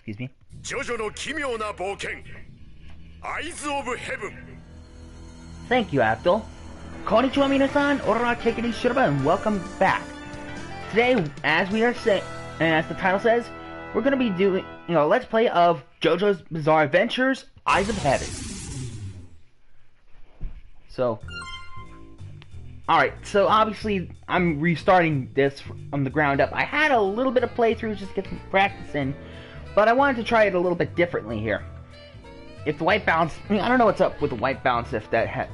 Excuse me. JoJo no 奇妙な冒険 Eyes of Heaven. Thank you, Abdul. Konnichiwa minasan, ora kekiri shiraba, and welcome back. Today, as we are saying, and as the title says, we're going to be doing, let's play of JoJo's Bizarre Adventures, Eyes of Heaven. So, alright, so obviously, I'm restarting this from the ground up. I had a little bit of playthrough, just to get some practice in, but I wanted to try it a little bit differently here. If the white balance, I don't know what's up with the white balance, if the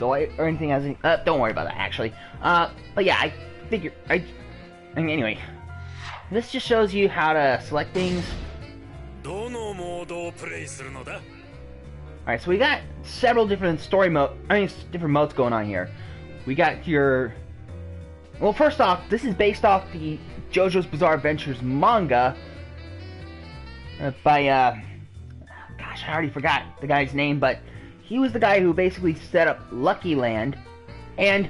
white or anything has any, don't worry about that, actually. But yeah, I figure, anyway, this just shows you how to select things. Alright, so we got several different different modes going on here. We got your, well, first off, this is based off the JoJo's Bizarre Adventures manga by, gosh, I already forgot the guy's name, but he was the guy who basically set up Lucky Land, and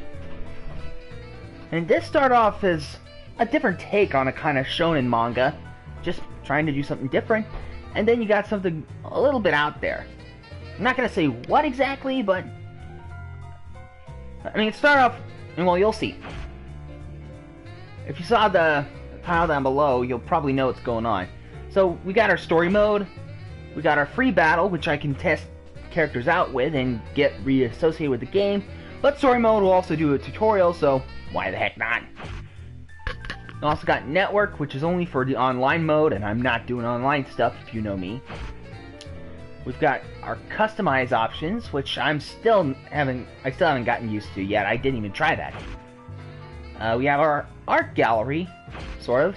this started off as a different take on a kind of shonen manga, just trying to do something different, and then you got something a little bit out there. I'm not going to say what exactly, but I mean, it started off, and well, you'll see. If you saw the tile down below, you'll probably know what's going on. So, we got our story mode, we got our free battle, which I can test characters out with and get reassociated with the game, but story mode will also do a tutorial, so why the heck not? We also got network, which is only for the online mode, and I'm not doing online stuff, if you know me. We've got our customize options, which I still haven't gotten used to yet. I didn't even try that. We have our art gallery, sort of.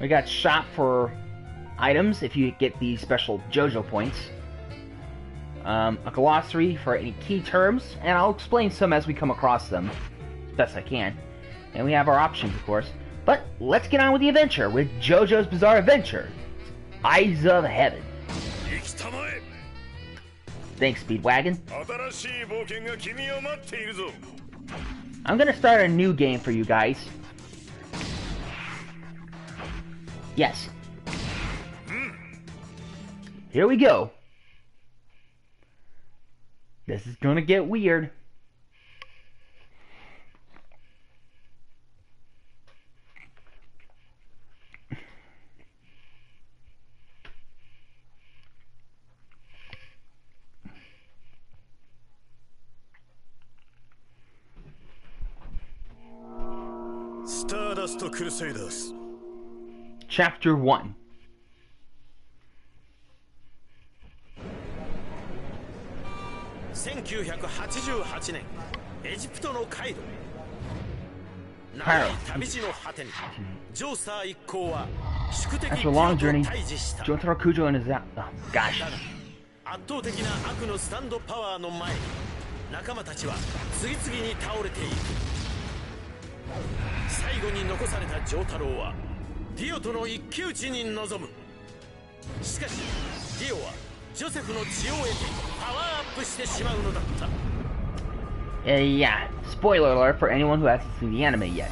We got shop for items if you get these special JoJo points. A glossary for any key terms, and I'll explain some as we come across them, as best I can. And we have our options, of course. But let's get on with the adventure with JoJo's Bizarre Adventure, Eyes of Heaven. Thanks, Speedwagon. I'm gonna start a new game for you guys. Yes. Here we go. This is gonna get weird. Stardust Crusaders. Chapter 1. After a long journey, Jotaro Kujo and his gosh. Yeah, spoiler alert for anyone who hasn't seen the anime yet.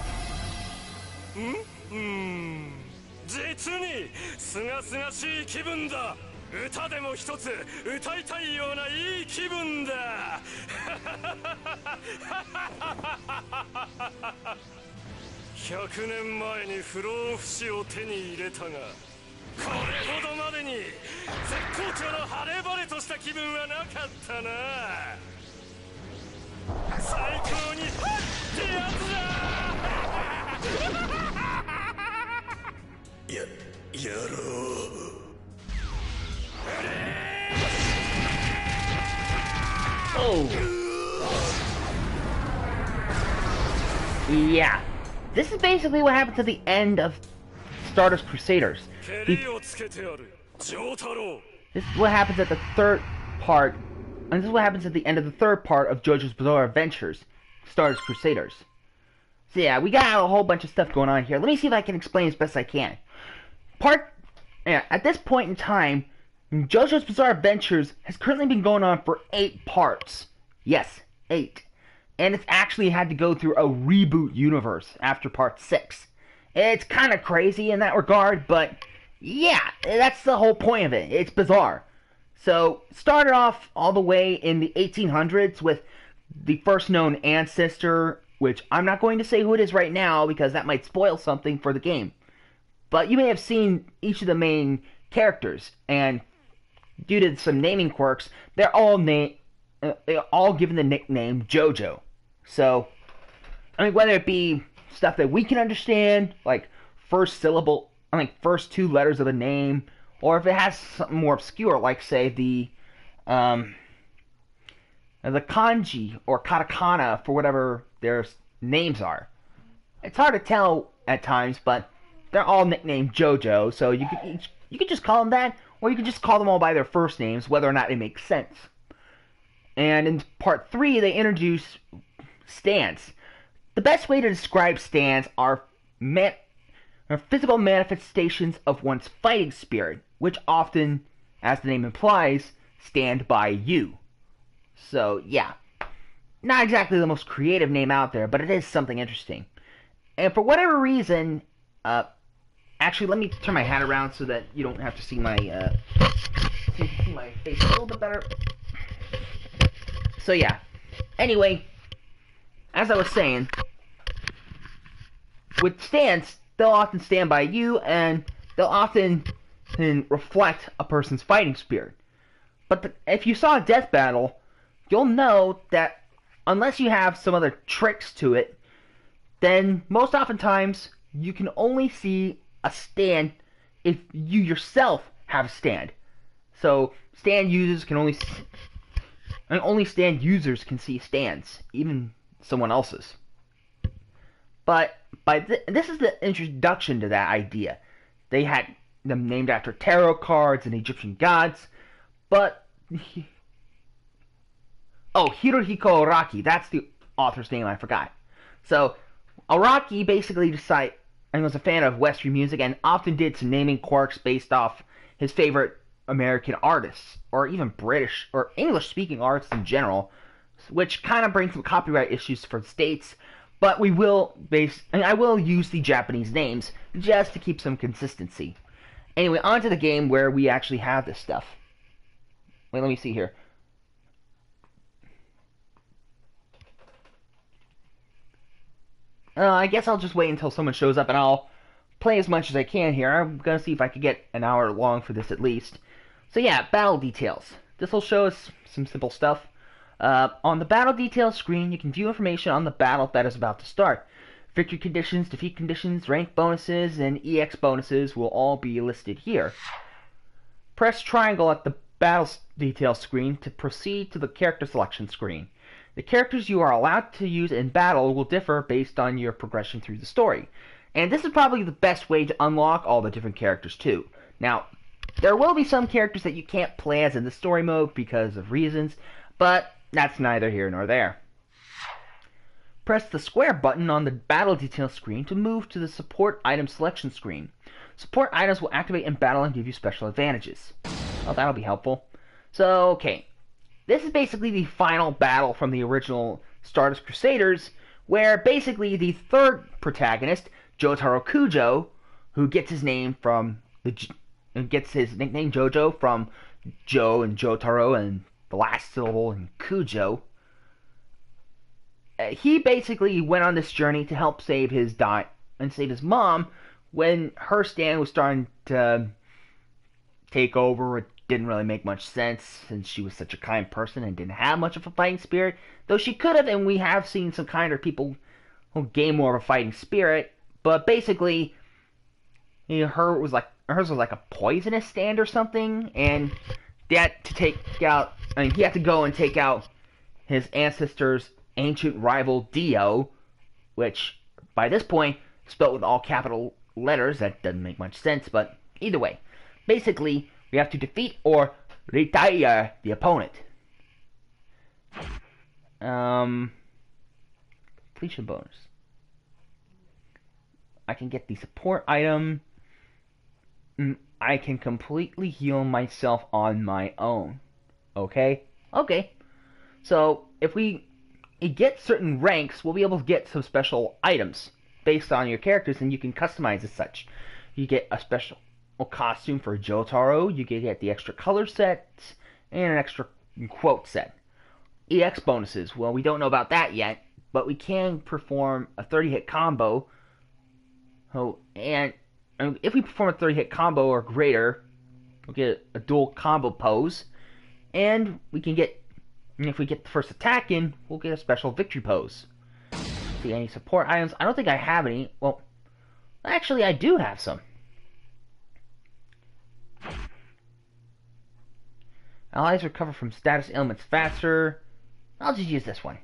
実にすがすがしい気分だ。歌でも一つ歌いたいようないい気分だ。100年前に不老不死を手に入れたが、これほどまでに絶好調の晴れ晴れとした気分はなかったな。最高にってやつだ。やろう。Oh. Yeah. This is basically what happened to the end of Stardust Crusaders. This is what happens at the third part, and this is what happens at the end of the third part of JoJo's Bizarre Adventures, Stardust Crusaders. So yeah, we got a whole bunch of stuff going on here. Let me see if I can explain as best I can. At this point in time, JoJo's Bizarre Adventures has currently been going on for 8 parts. Yes, 8. And it's actually had to go through a reboot universe after part 6. It's kind of crazy in that regard, but Yeah, that's the whole point of it. It's bizarre. So, started off all the way in the 1800s with the first known ancestor, which I'm not going to say who it is right now because that might spoil something for the game. But you may have seen each of the main characters, and due to some naming quirks, they're all given the nickname JoJo. So, I mean, whether it be stuff that we can understand, like first two letters of a name, or if it has something more obscure, like say the kanji or katakana for whatever their names are. It's hard to tell at times, but they're all nicknamed JoJo, so you could just call them that, or you could just call them all by their first names, whether or not it makes sense. And in part 3, they introduce stands. The best way to describe stands are physical manifestations of one's fighting spirit, which often, as the name implies, stand by you. So, yeah. Not exactly the most creative name out there, but it is something interesting. And for whatever reason, actually, let me turn my hat around so that you don't have to see my, see my face a little bit better. So, yeah. Anyway, as I was saying, with stands, they'll often stand by you, and they'll often reflect a person's fighting spirit. But if you saw a death battle, you'll know that unless you have some other tricks to it, then most oftentimes you can only see a stand if you yourself have a stand. So stand users can only stand users can see stands, even someone else's. But this is the introduction to that idea. They had them named after tarot cards and Egyptian gods, but Hirohiko Araki, that's the author's name, I forgot. So Araki basically was a fan of Western music and often did some naming quirks based off his favorite American artists, or even British or English-speaking artists in general, which kind of brings some copyright issues for the States. But I will use the Japanese names just to keep some consistency. Anyway, on to the game where we actually have this stuff. Wait, let me see here. I guess I'll just wait until someone shows up and I'll play as much as I can here. I'm gonna see if I can get an hour long for this at least. So yeah, battle details. This will show us some simple stuff. On the battle details screen, you can view information on the battle that is about to start. Victory conditions, defeat conditions, rank bonuses, and EX bonuses will all be listed here. Press triangle at the battle details screen to proceed to the character selection screen. The characters you are allowed to use in battle will differ based on your progression through the story. And this is probably the best way to unlock all the different characters too. Now, there will be some characters that you can't play as in the story mode because of reasons, but that's neither here nor there. Press the square button on the battle details screen to move to the support item selection screen. Support items will activate in battle and give you special advantages. Oh, that'll be helpful. So, okay. This is basically the final battle from the original Stardust Crusaders, where basically the third protagonist, Jotaro Kujo, who gets his nickname JoJo from Jo and Jotaro and the last syllable in Kujo. He basically went on this journey to help save his mom when her stand was starting to take over. It didn't really make much sense since she was such a kind person and didn't have much of a fighting spirit, though she could have, and we have seen some kinder people who gain more of a fighting spirit. But basically, hers was like a poisonous stand or something, and he had to go and take out his ancestor's ancient rival Dio, which by this point is spelled with all capital letters. That doesn't make much sense, but either way, basically we have to defeat or retire the opponent. Completion bonus. I can get the support item. I can completely heal myself on my own. Okay? Okay. So, if we get certain ranks, we'll be able to get some special items based on your characters, and you can customize as such. You get a special costume for Jotaro, you can get the extra color set and an extra quote set. EX bonuses, well, we don't know about that yet, but we can perform a 30-hit combo. Oh, and if we perform a 30-hit combo or greater, we'll get a dual combo pose, and we can get, if we get the first attack in, we'll get a special victory pose. See any support items? I don't think I have any. Well, actually, I do have some. Allies recover from status ailments faster. I'll just use this one.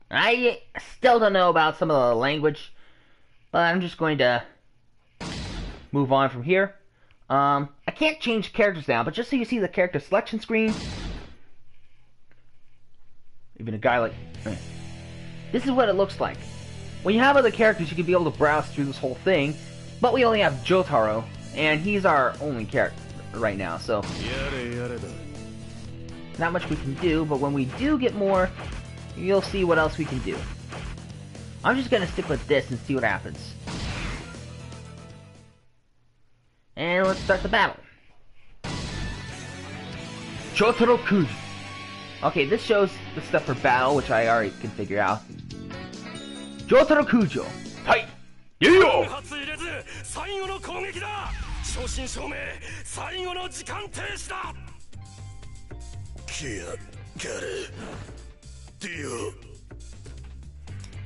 I still don't know about some of the language, but I'm just going to move on from here. I can't change characters now, but just so you see the character selection screen, even a guy like... This is what it looks like. When you have other characters, you can be able to browse through this whole thing, but we only have Jotaro, and he's our only character right now, so... Not much we can do, but when we do get more, you'll see what else we can do. I'm just gonna stick with this and see what happens. And let's start the battle. Jotaro Kujo. Okay, this shows the stuff for battle, which I already can figure out. Jotaro Kujo. Hi. Yo.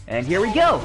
And here we go.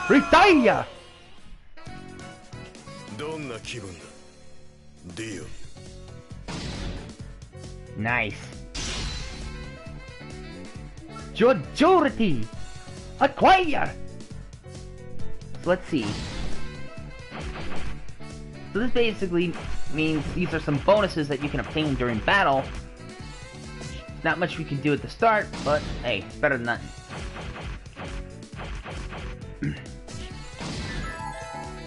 Retire! Nice. Majority acquire. So let's see. So this basically means these are some bonuses that you can obtain during battle. Not much we can do at the start, but hey, it's better than nothing.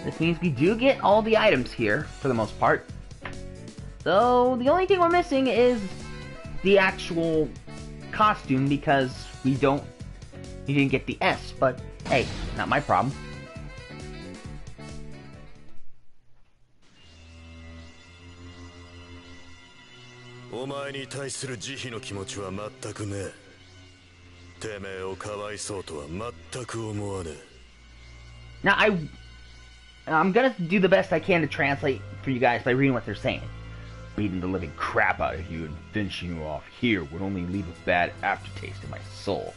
This means we do get all the items here, for the most part. So, the only thing we're missing is the actual costume, because we didn't get the S, but hey, not my problem. Now, And I'm gonna do the best I can to translate for you guys by reading what they're saying. Beating the living crap out of you and finishing you off here would only leave a bad aftertaste in my soul.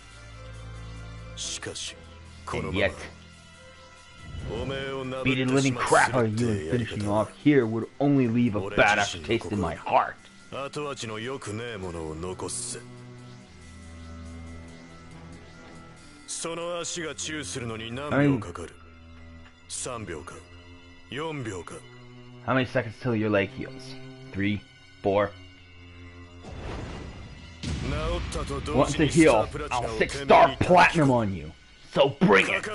And yet, beating the living crap out of you and finishing you off here would only leave a bad aftertaste in my heart. I mean, how many seconds till your leg heals? 3, 4. Want to heal? I'll 6-star platinum on you. So bring it!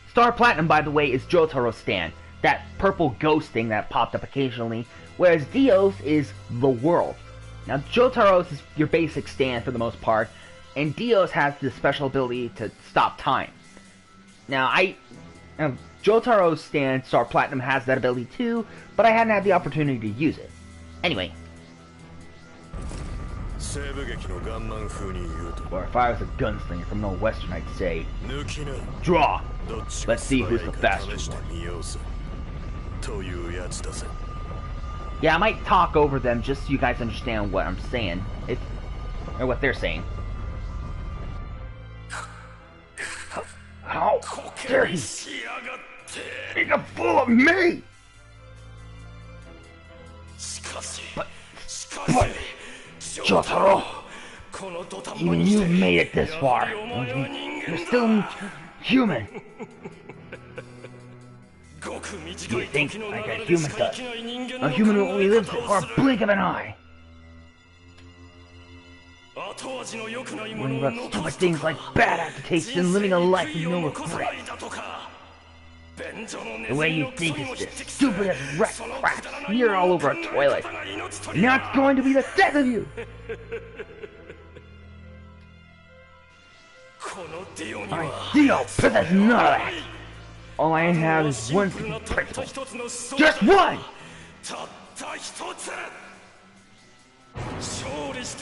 Star Platinum, by the way, is Jotaro's stand. That purple ghost thing that popped up occasionally. Whereas Dio's is the world. Now, Jotaro's is your basic stand for the most part. And Dio's has the special ability to stop time. Now, Jotaro's stand, Star Platinum, has that ability too, but I hadn't had the opportunity to use it. Anyway. Or if I was a gunslinger from the Western, I'd say, draw! Let's see who's the faster one. Yeah, I might talk over them just so you guys understand what I'm saying. Or what they're saying. How dare he make a fool of me! But Jotaro, even you've made it this far. You're still human. You think like a human does. A human who only lives for a blink of an eye. When about stupid things like bad aftertaste and living a life with no regret. The way you think is this stupid as wreck crap smeared all over a toilet. Now it's going to be the death of you! Alright, Dio, possess none of that! All I have is one simple principle. Just one!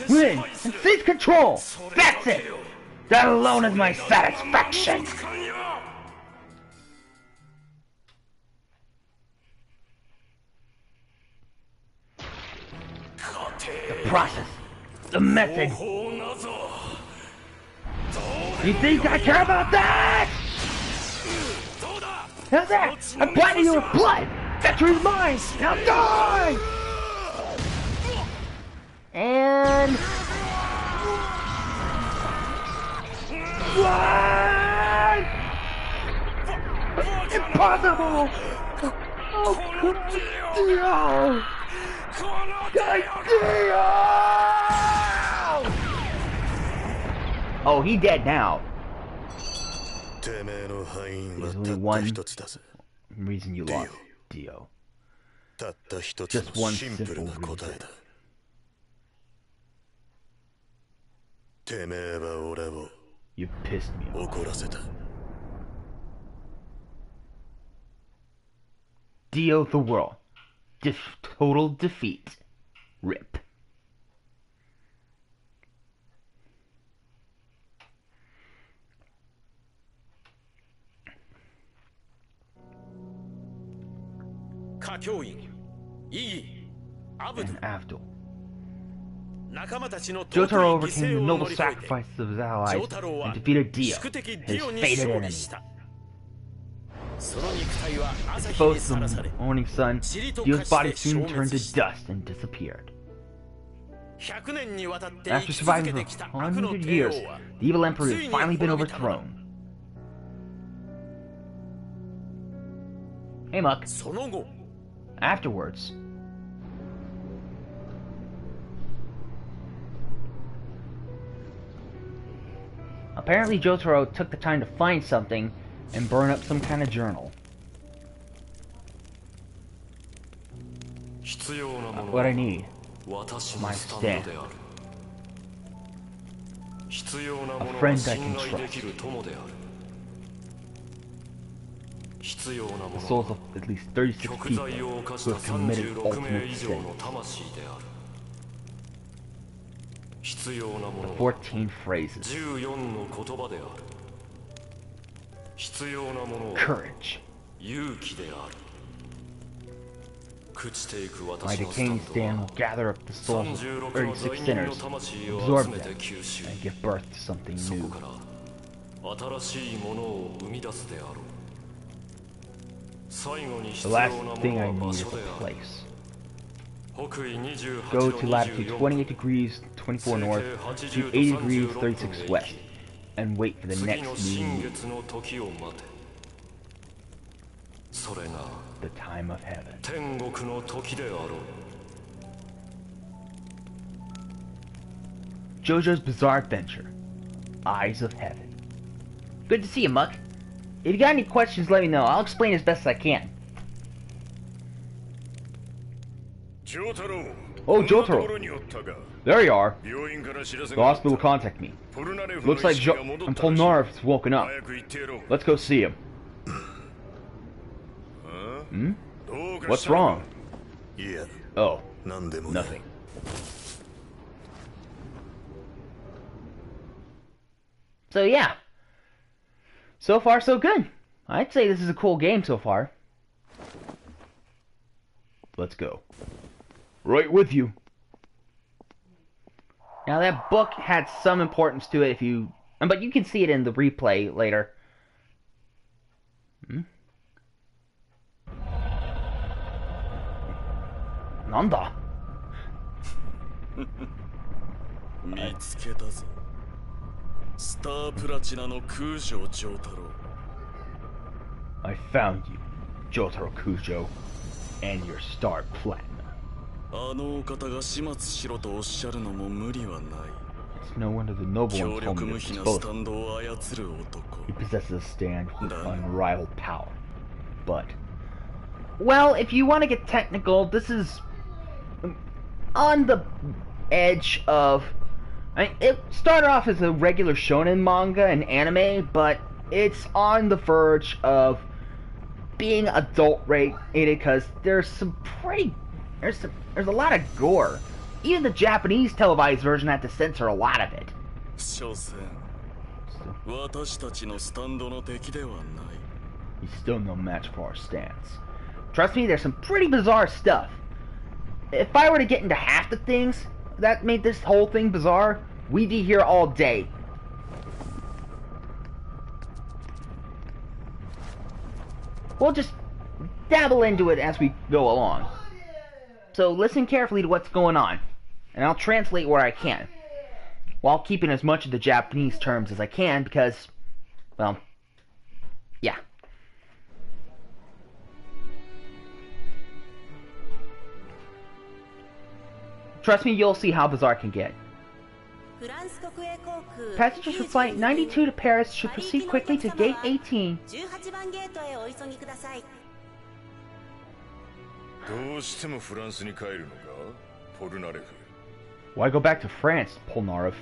Win and seize control! That's it! That alone is my satisfaction! The process, the method. You think I care about that? How's that? I'm blinding you with blood! Victory's mine! Now die! And... What? Impossible! Oh, God! Oh, he dead now. There's only one reason you lost, Dio. Just one simple reason. You pissed me off. Dio the world. Total defeat. RIP. And Abdul. Jotaro overcame the noble sacrifices of his allies and defeated Dio, his fated enemy. Exposed to the morning sun, Dio's body soon turned to dust and disappeared. After surviving for 100 years, the evil emperor has finally been overthrown. Hey Muck. Afterwards, apparently Jotaro took the time to find something and burn up some kind of journal. What I need. My stand. A friend I can trust. The souls of at least 36 people who have committed ultimate sin. The 14 phrases. Courage. 勇気である。朽ちていく My 私のスタ decaying ン stand ド will は gather up the souls of 36の 36罪人 sinners, の魂を absorb 集めて them, 吸収 and give birth to something そこ new. から新しいものを生み出すであろう。最後に The 必要 last なも thing の I は need 場 is 所で a ある。 place. 北緯28 Go 度 to latitude 24 28 degrees 24 north to 80 degrees 36 west, and wait for the 次の next 新 new 月の時を待て。それが the time of heaven. 天国の時であろう。 JoJo's Bizarre Adventure, Eyes of Heaven. Good to see you, Muck. If you got any questions, let me know. I'll explain as best as I can. Oh, Jotaro. There you are. The hospital will contact me. Looks like and Polnareff has woken up. Let's go see him. Hmm? What's wrong? Oh, nothing. So yeah. So far so good. I'd say this is a cool game so far. Let's go. Right with you. Now that book had some importance to it but you can see it in the replay later. Hmm? Nanda? 見つけたぞ。スタープラチナの空城丈太郎。 I found you, Jotaro Kujo, and your star platinum. あのお方が始末しろとおっしゃるのも無理はない。 It's no wonder the noble 強 ones told 力 me 無 to 比な dispose スタンドを操る男。 He possesses a stand with Done. unrivaled power. But, well, if you want to get technical, this is on the edge of... it started off as a regular shonen manga and anime, but it's on the verge of being adult rated because there's some pretty... There's a lot of gore. Even the Japanese televised version had to censor a lot of it. 所詮、私たちのスタンドの敵ではない。 He's still no match for our stance. Trust me, there's some pretty bizarre stuff. If I were to get into half the things that made this whole thing bizarre, we'd be here all day. We'll just dabble into it as we go along. So listen carefully to what's going on, and I'll translate where I can, while keeping as much of the Japanese terms as I can because, well, yeah. Trust me, you'll see how bizarre it can get. Passengers for Flight 92 to Paris should proceed quickly to Gate 18. Why go back to France, Polnareff?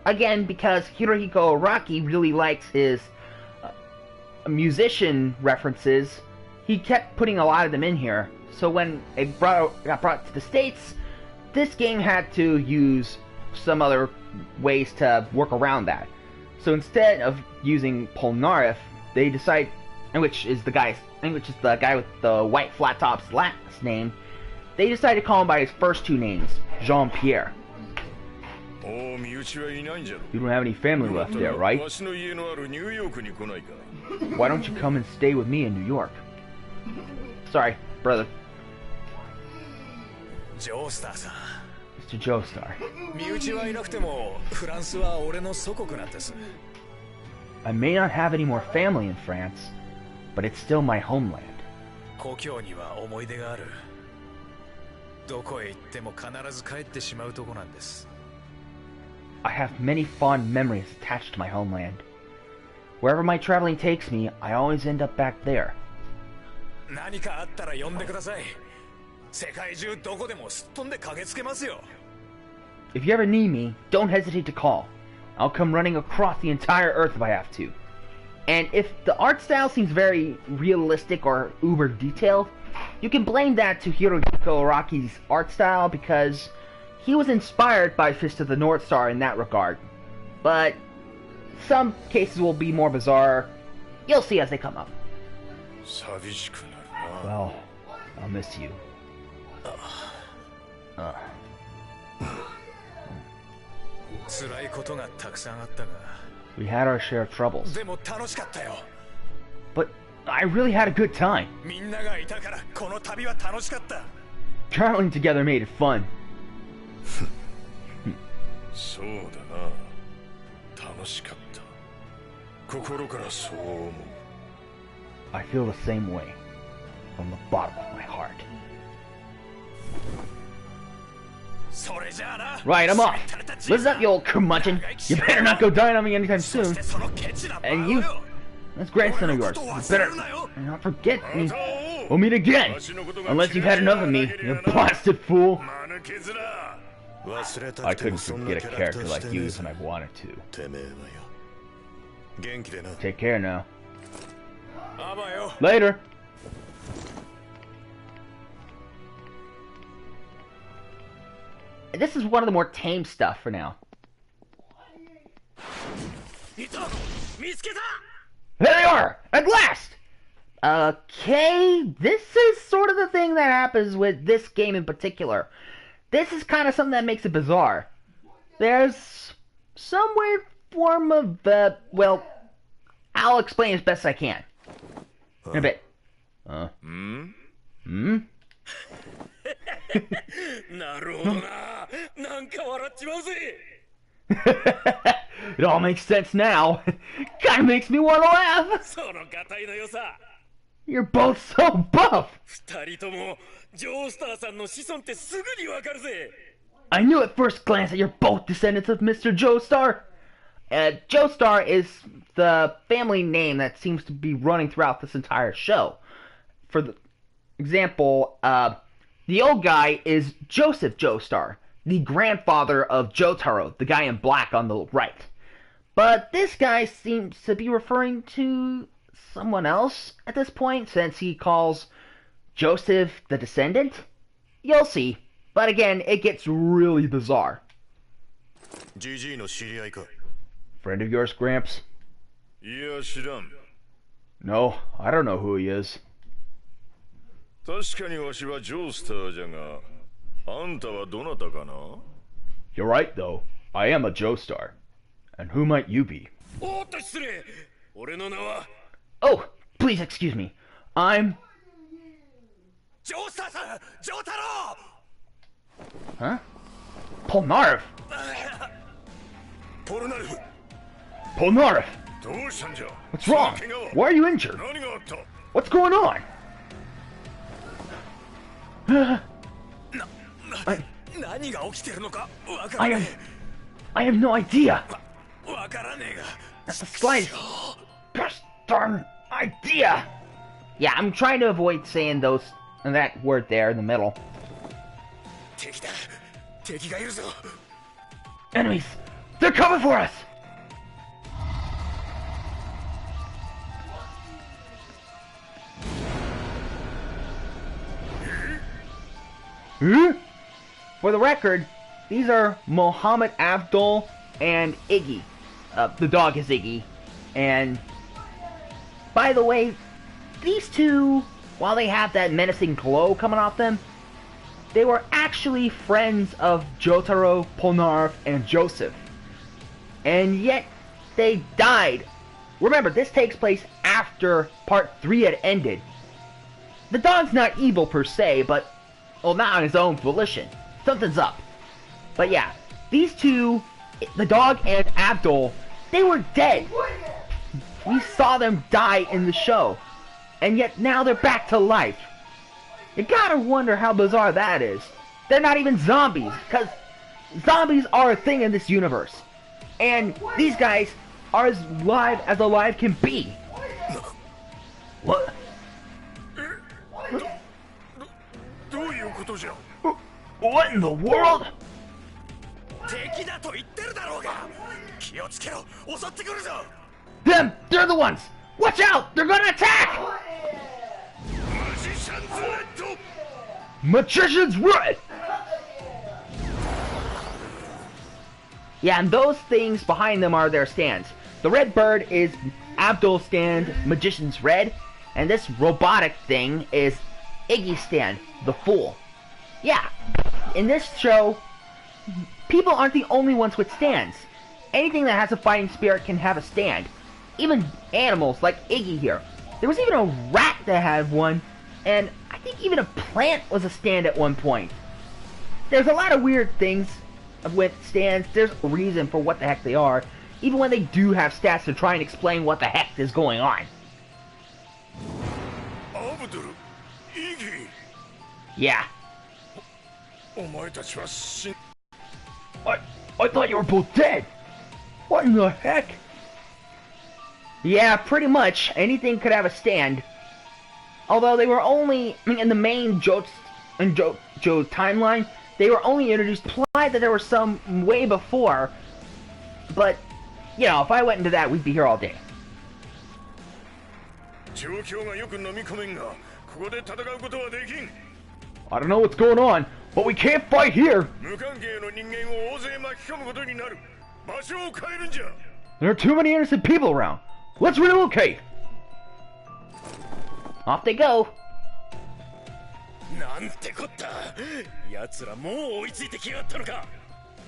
Again, because Hirohiko Araki really likes his musician references. He kept putting a lot of them in here. So when it got brought to the States, this game had to use some other ways to work around that. So instead of using Polnareff, they decide, which is the guy with the white flat top's last name, they decided to call him by his first two names, Jean-Pierre. You don't have any family left there, right? Why don't you come and stay with me in New York? Sorry, brother. Joestar-san. Mr. Joestar. I may not have any more family in France, but it's still my homeland. I have many fond memories attached to my homeland. Wherever my traveling takes me, I always end up back there. If you ever need me, don't hesitate to call. I'll come running across the entire Earth if I have to. And if the art style seems very realistic or uber detailed, you can blame that to Hirohiko Araki's art style because he was inspired by Fist of the North Star in that regard. But some cases will be more bizarre. You'll see as they come up. 寂しくなるな。 Well, I'll miss you. Uh. 辛いことがたくさんあったが、 We had our share of troubles. でも楽しかったよ。 But I really had a good time. みんながいたからこの旅は楽しかった。 Traveling together made it fun. そうだな。楽しかった。心からそう思う。 I feel the same way. From the bottom of my heart. それじゃあな。 Right, I'm off. Listen up, you old curmudgeon. You better not go dying on me anytime そ soon. してそのケチなバカ And you, よ。 this grandson of yours, you better not forget me. We'll meet again. Unless you've had enough of me, you blasted fool. 間抜け面。 I couldn't forget a character like you when I wanted to. てめえはよ。元気でな。 Take care now. あばよ。 Later. This is one of the more tame stuff for now. いた。見つけた。 There they are! At last! Okay, this is sort of the thing that happens with this game in particular. This is kind of something that makes it bizarre. There's some weird form of, well, I'll explain as best I can. In a bit. なるほどな。なんか笑っちまうぜ。 It all makes sense now. Kinda makes me wanna laugh. そのガタイの良さ。 You're both so buff. 二人ともジョースターさんの子孫ってすぐにわかるぜ。 I knew at first glance that you're both descendants of Mr. Joestar. Joestar is the family name that seems to be running throughout this entire show. For the example, the old guy is Joseph Joestar, the grandfather of Jotaro, the guy in black on the right. But this guy seems to be referring to someone else at this point, since he calls Joseph the descendant. You'll see. But again, it gets really bizarre. GG の知り合いか。 Friend of yours, Gramps? いや知らん。 No, I don't know who he is. 確かにわしはジョースターじゃが、あんたはどなたかな？ You're right, though. I am a Joestar. And who might you be? おっと失礼。俺の名は Oh, please excuse me. I'm... ジョースターさん、ジョータロ Huh? Polnareff! ポルナルフ。 Polnareff! どうしたんじゃ？ What's wrong? Why are you injured? 何があった？ What's going on? I 何が起きてるのかわからね I have no idea. え。わからねえが。 That's the slightest gosh darn idea. Yeah, I'm trying to avoid saying that word there in the middle. 敵だ。敵がいるぞ。 Enemies! They're coming for us! For the record, these are Mohammed Abdul and Iggy. The dog is Iggy. And, by the way, these two, while they have that menacing glow coming off them, they were actually friends of Jotaro, Polnareff, and Joseph. And yet, they died. Remember, this takes place after Part 3 had ended. The dog's not evil per se, but, well, not on his own volition. Something's up. But yeah, these two, the dog and Abdul, they were dead. We saw them die in the show. And yet now they're back to life. You gotta wonder how bizarre that is. They're not even zombies, because zombies are a thing in this universe. And these guys are as alive can be. What? どういうことじゃ？ What in the world? 敵だと言ってるだろうが。気をつけろ。襲ってくるぞ。 Them! They're the ones! Watch out! They're gonna attack! マジシャンズレッド！ Magician's Red! Yeah, and those things behind them are their stands. The red bird is Abdul's stand, Magician's Red, And this robotic thing is Iggy's stand, the Fool. Yeah, in this show, people aren't the only ones with stands. Anything that has a fighting spirit can have a stand. Even animals like Iggy here. There was even a rat that had one, and I think even a plant was a stand at one point. There's a lot of weird things with stands. There's a reason for what the heck they are, even when they do have stats to try and explain what the heck is going on. Yeah. I thought you were both dead. What in the heck? Yeah, pretty much. Anything could have a stand. Although they were only, in the main JoJo timeline, they were only introduced. Implied that there were some way before. But, you know, if I went into that, we'd be here all day. I don't know what's going on, but we can't fight here. There are too many innocent people around. Let's relocate. Off they go.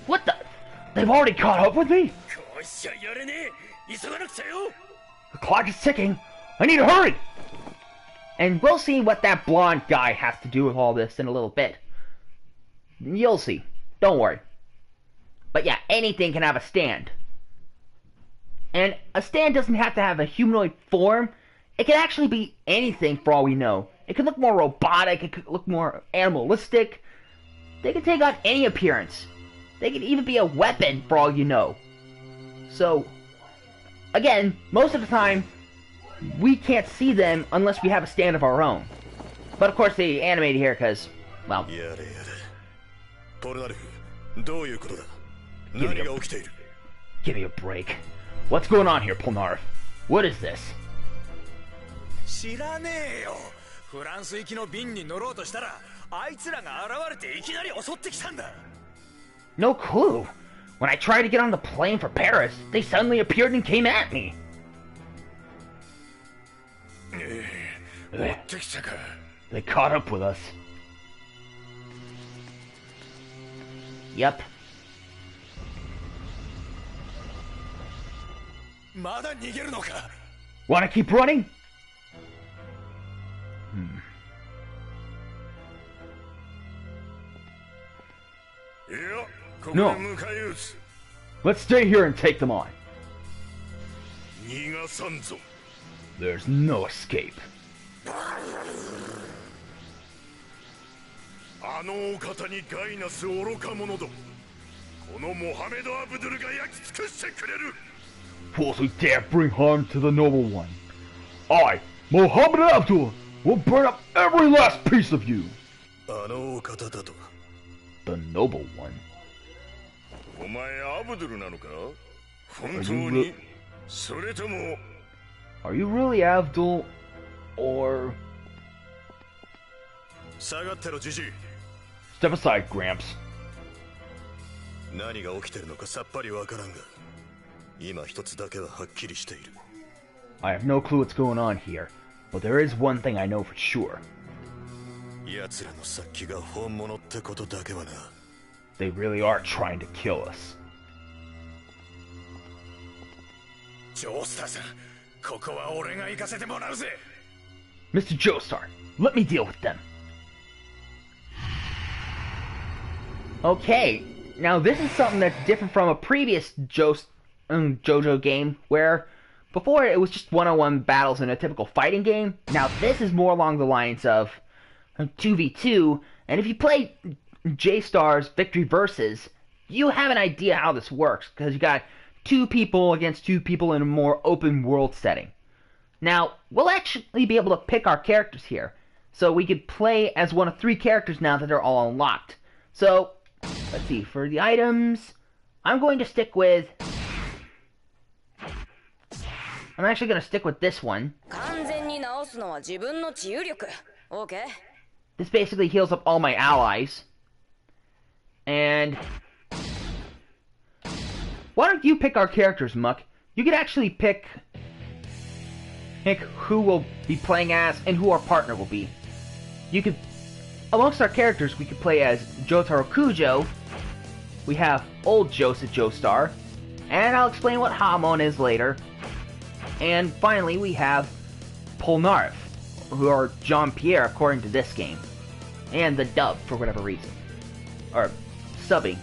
What the? They've already caught up with me? The clock is ticking. I need to hurry. And we'll see what that blonde guy has to do with all this in a little bit. You'll see. Don't worry. But yeah, anything can have a stand. And a stand doesn't have to have a humanoid form. It can actually be anything for all we know. It could look more robotic. It could look more animalistic. They can take on any appearance. They could even be a weapon for all you know. So, again, most of the time, we can't see them unless we have a stand of our own. But of course they animate here because, well... Give me a break. What's going on here, Polnareff? What is this? No clue. When I tried to get on the plane for Paris, they suddenly appeared and came at me. They caught up with us. Yep. Wanna keep running? No. Let's stay here and take them on. There's no escape. Fools who dare bring harm to the Noble One. I, Mohammed Abdul, will burn up every last piece of you. The Noble One. Are you really Abdul, or... Step aside, Gramps. I have no clue what's going on here, but there is one thing I know for sure. They really are trying to kill us. Mr. Joestar, let me deal with them. Okay, now this is something that's different from a previous JoJo game, where before it was just one-on-one battles in a typical fighting game. Now this is more along the lines of 2v2, and if you play J-Star's Victory Versus, you have an idea how this works, because you got 2 people against 2 people in a more open world setting. Now, we'll actually be able to pick our characters here, so we could play as one of 3 characters now that they're all unlocked. So, let's see, for the items, I'm going to stick with... I'm actually going to stick with this one. This basically heals up all my allies. And... why don't you pick our characters, Muck? You could actually pick... pick who we'll be playing as and who our partner will be. You could, amongst our characters, we could play as Jotaro Kujo. We have old Joseph Joestar, and I'll explain what Hamon is later. And finally, we have Polnareff, who are Jean-Pierre according to this game, and the dub for whatever reason, or subbing.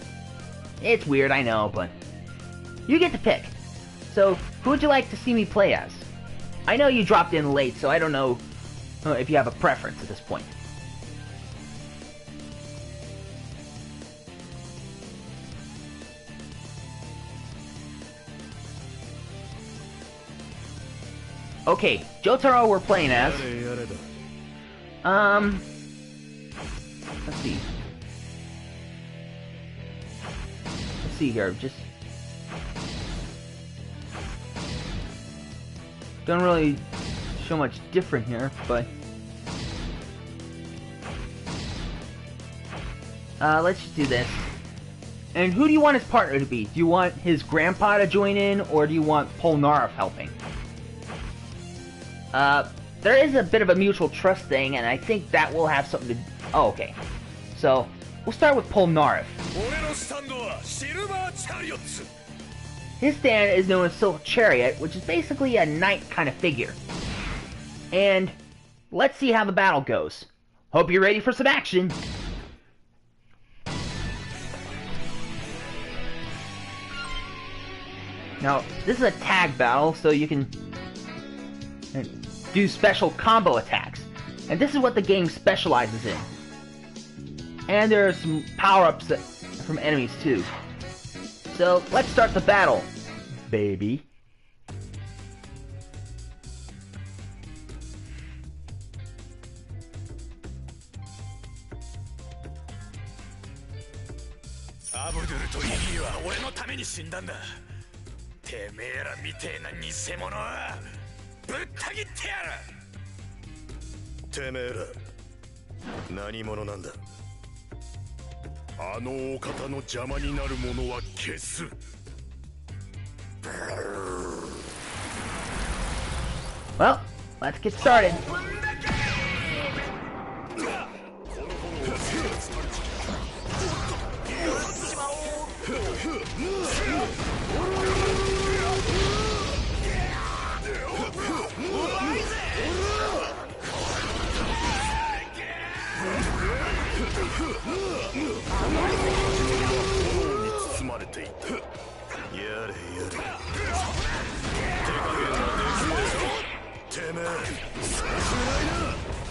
It's weird, I know, but you get to pick. So, who would you like to see me play as? I know you dropped in late, so I don't know if you have a preference at this point. Okay, Jotaro we're playing as. Let's see. Let's see here, just... Don't really show much different here, but... let's just do this. And who do you want his partner to be? Do you want his grandpa to join in, or do you want Polnareff helping? There is a bit of a mutual trust thing, and I think that will have something to... Oh, okay. So, we'll start with Polnareff. His stand is known as Silk Chariot, which is basically a knight kind of figure. And let's see how the battle goes. Hope you're ready for some action. Now, this is a tag battle, so you can do special combo attacks. And this is what the game specializes in. And there are some power-ups from enemies too. So, let's start the battle, baby. Well, let's get started.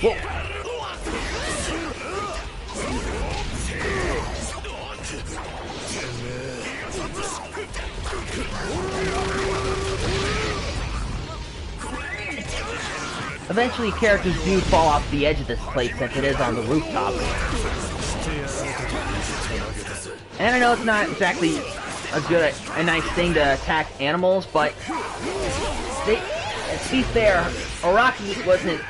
Whoa. Eventually, characters do fall off the edge of this place since it is on the rooftop. And I know it's not exactly a nice thing to attack animals, but to be fair, Araki wasn't,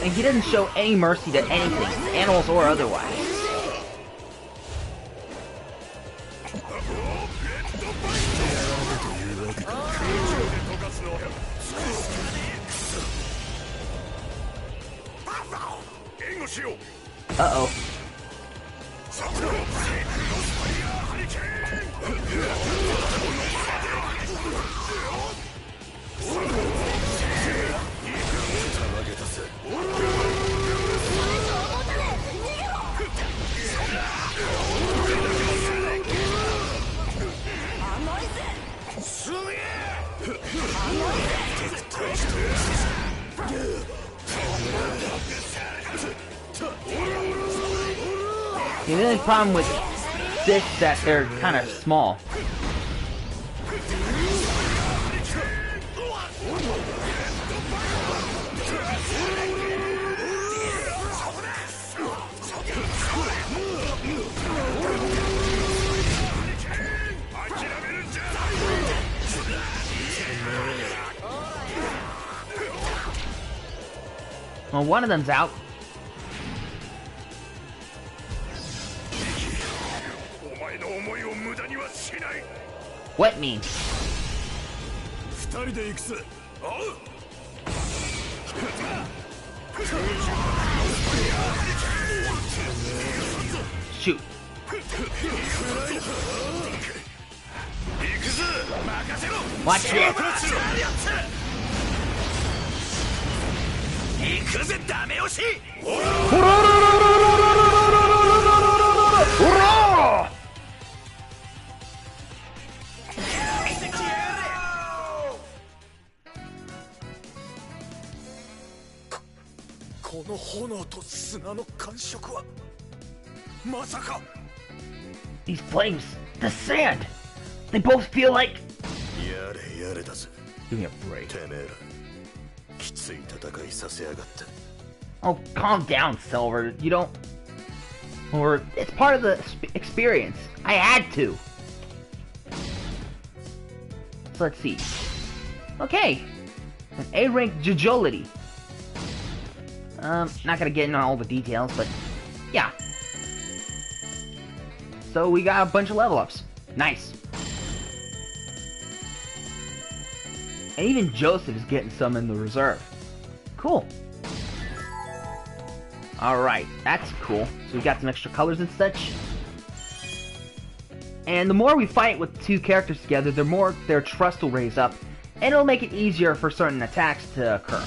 and he didn't show any mercy to anything, animals or otherwise. Uh-oh. The only problem with this is that they're kind of small. Well, one of them's out. What means? Shoot. Watch it. Hurrah! この炎と砂の感触はまさか These flames, the sand, they both feel like. やれやれだぜ Give me a break. てめえらきつい戦いさせやがって Oh, calm down, Silver. You don't. Or it's part of the experience. I had to. So let's see. Okay, an A-rank JoJo'lity. Not gonna get into all the details, but yeah. So we got a bunch of level ups. Nice. And even Joseph is getting some in the reserve. Cool. Alright, that's cool. So we got some extra colors and such. And the more we fight with two characters together, the more their trust will raise up, and it'll make it easier for certain attacks to occur.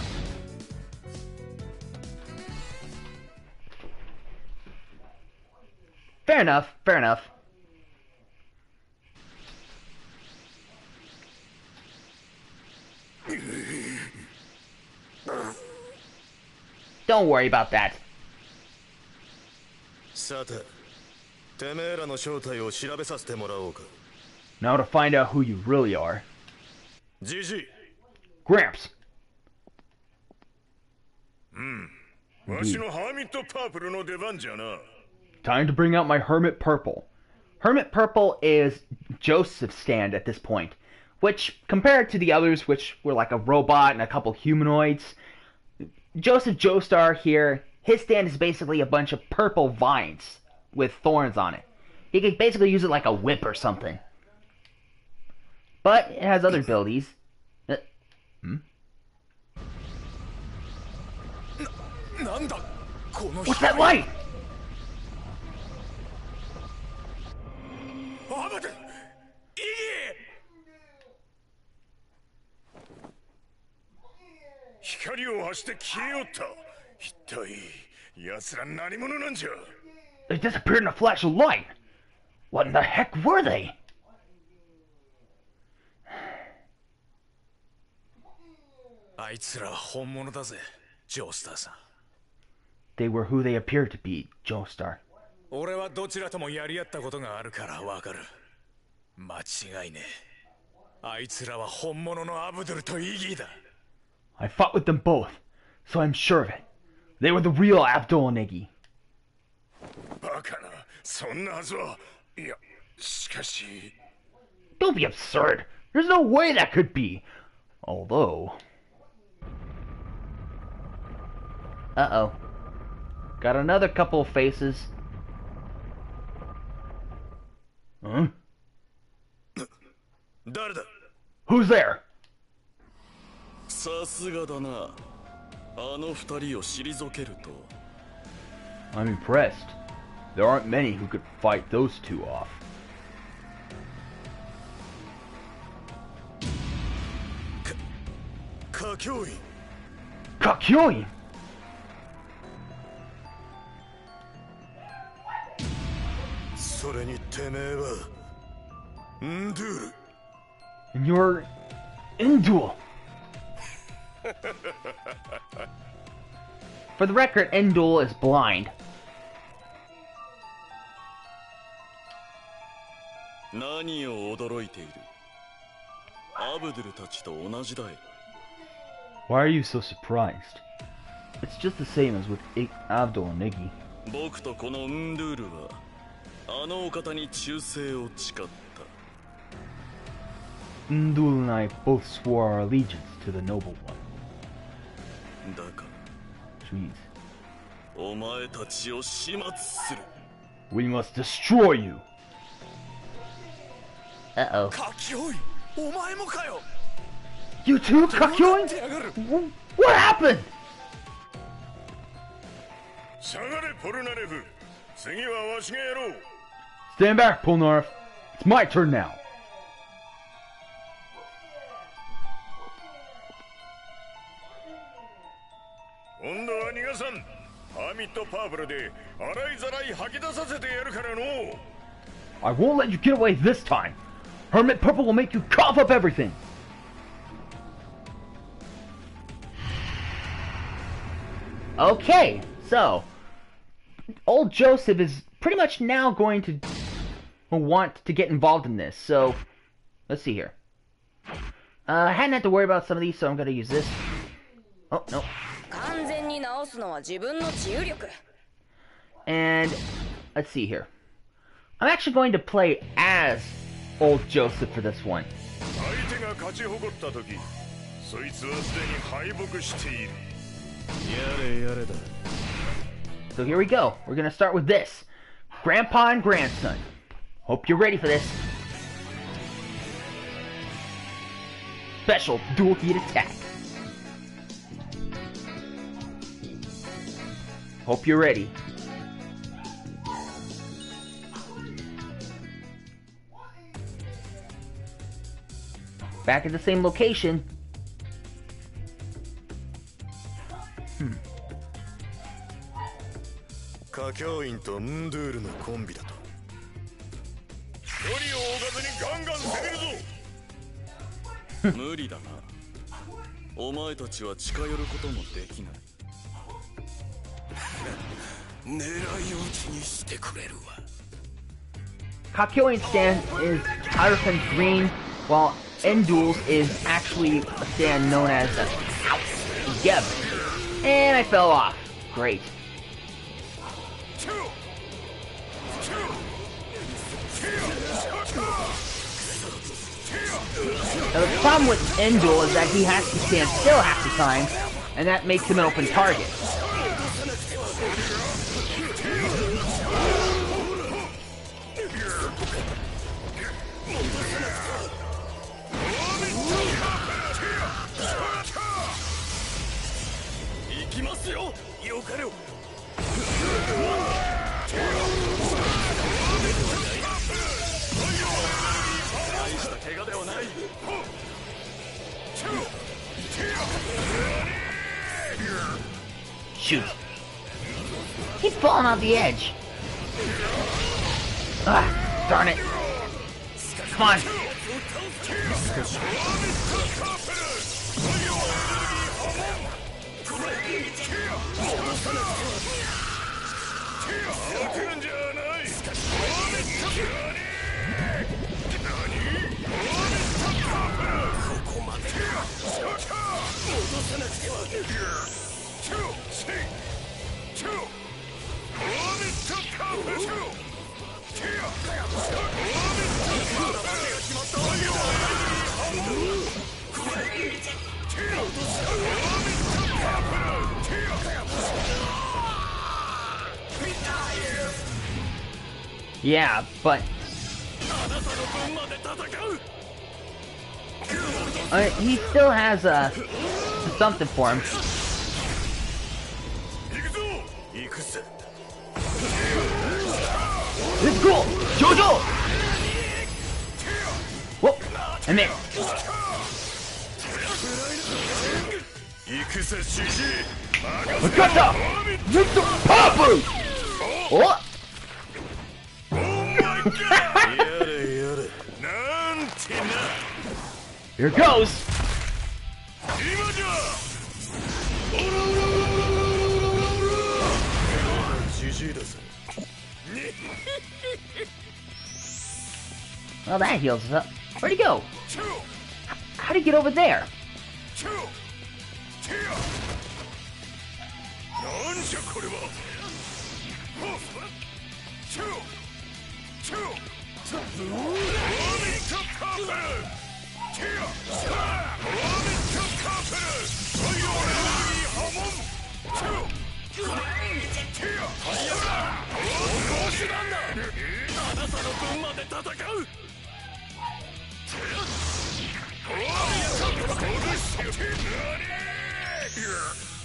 Fair enough, fair enough. Don't worry about that. さて、てめえらの正体を調べさせてもらおうか。Now to find out who you really are. GG. Gramps. わしのハーミットパープルの出番じゃな。 Time to bring out my Hermit Purple. Hermit Purple is Joseph's stand at this point, which, compared to the others, which were like a robot and a couple humanoids, Joseph Joestar here, his stand is basically a bunch of purple vines with thorns on it. He could basically use it like a whip or something. But it has other abilities. What's that light? They disappeared in a flash of light. What in the heck were they? They were who they appeared to be, Joestar. 俺はどちらともやり合ったことがあるからわかる。間違いねえ。あいつらは本物のアブドゥルとイギーだ。I fought with them both, so I'm sure of it. They were the real Abdul and Iggy. バカな、そんなはずは。いや、しかし。Don't be absurd. There's no way that could be. Although. Uh-oh. Got another couple of faces. Huh? 誰だ Who's there? さすがだな。あの二人を退けると。I'm impressed. There aren't many who could fight those two off. Kakyoin! Kakyoin! And you're Endul. For the record, Endul is blind. 何を驚いている？アブドゥルたちと同じだよ。Why are you so surprised? It's just the same as with Abdul and Iggy. 僕とこのンドゥールはあのお方に忠誠を誓った。Endul and I both swore our allegiance to the noble one. だから Jeez. お前たちを始末する。 We must destroy you. Uh-oh. Kakyoin! お前もかよ! You too, Kakyoin? What happened? Stand back, Polnareff. It's my turn now. I won't let you get away this time. Hermit Purple will make you cough up everything. Okay, so old Joseph is pretty much now going to want to get involved in this. So let's see here. I hadn't had to worry about some of these, so I'm going to use this. Oh, no. And let's see here. I'm actually going to play as old Joseph for this one. So here we go. We're going to start with this. Grandpa and Grandson. Hope you're ready for this. Special dual heat attack. Hope you're ready. Back at the same location. Kakyoin's stand is Hierophant Green, while Endul's is actually a stand known as Geb. And I fell off. Great. Now the problem with Endul is that he has to stand still half the time, and that makes him an open target. Shoot. He's falling off the edge. Ah, darn it. Come on. Yeah, but he still has something for him. Let's go, JoJo! Whoop! And there. Wakata! Mr. Papa! What? Here it goes! Well, that heals us up. Where'd he go? How'd he get over there?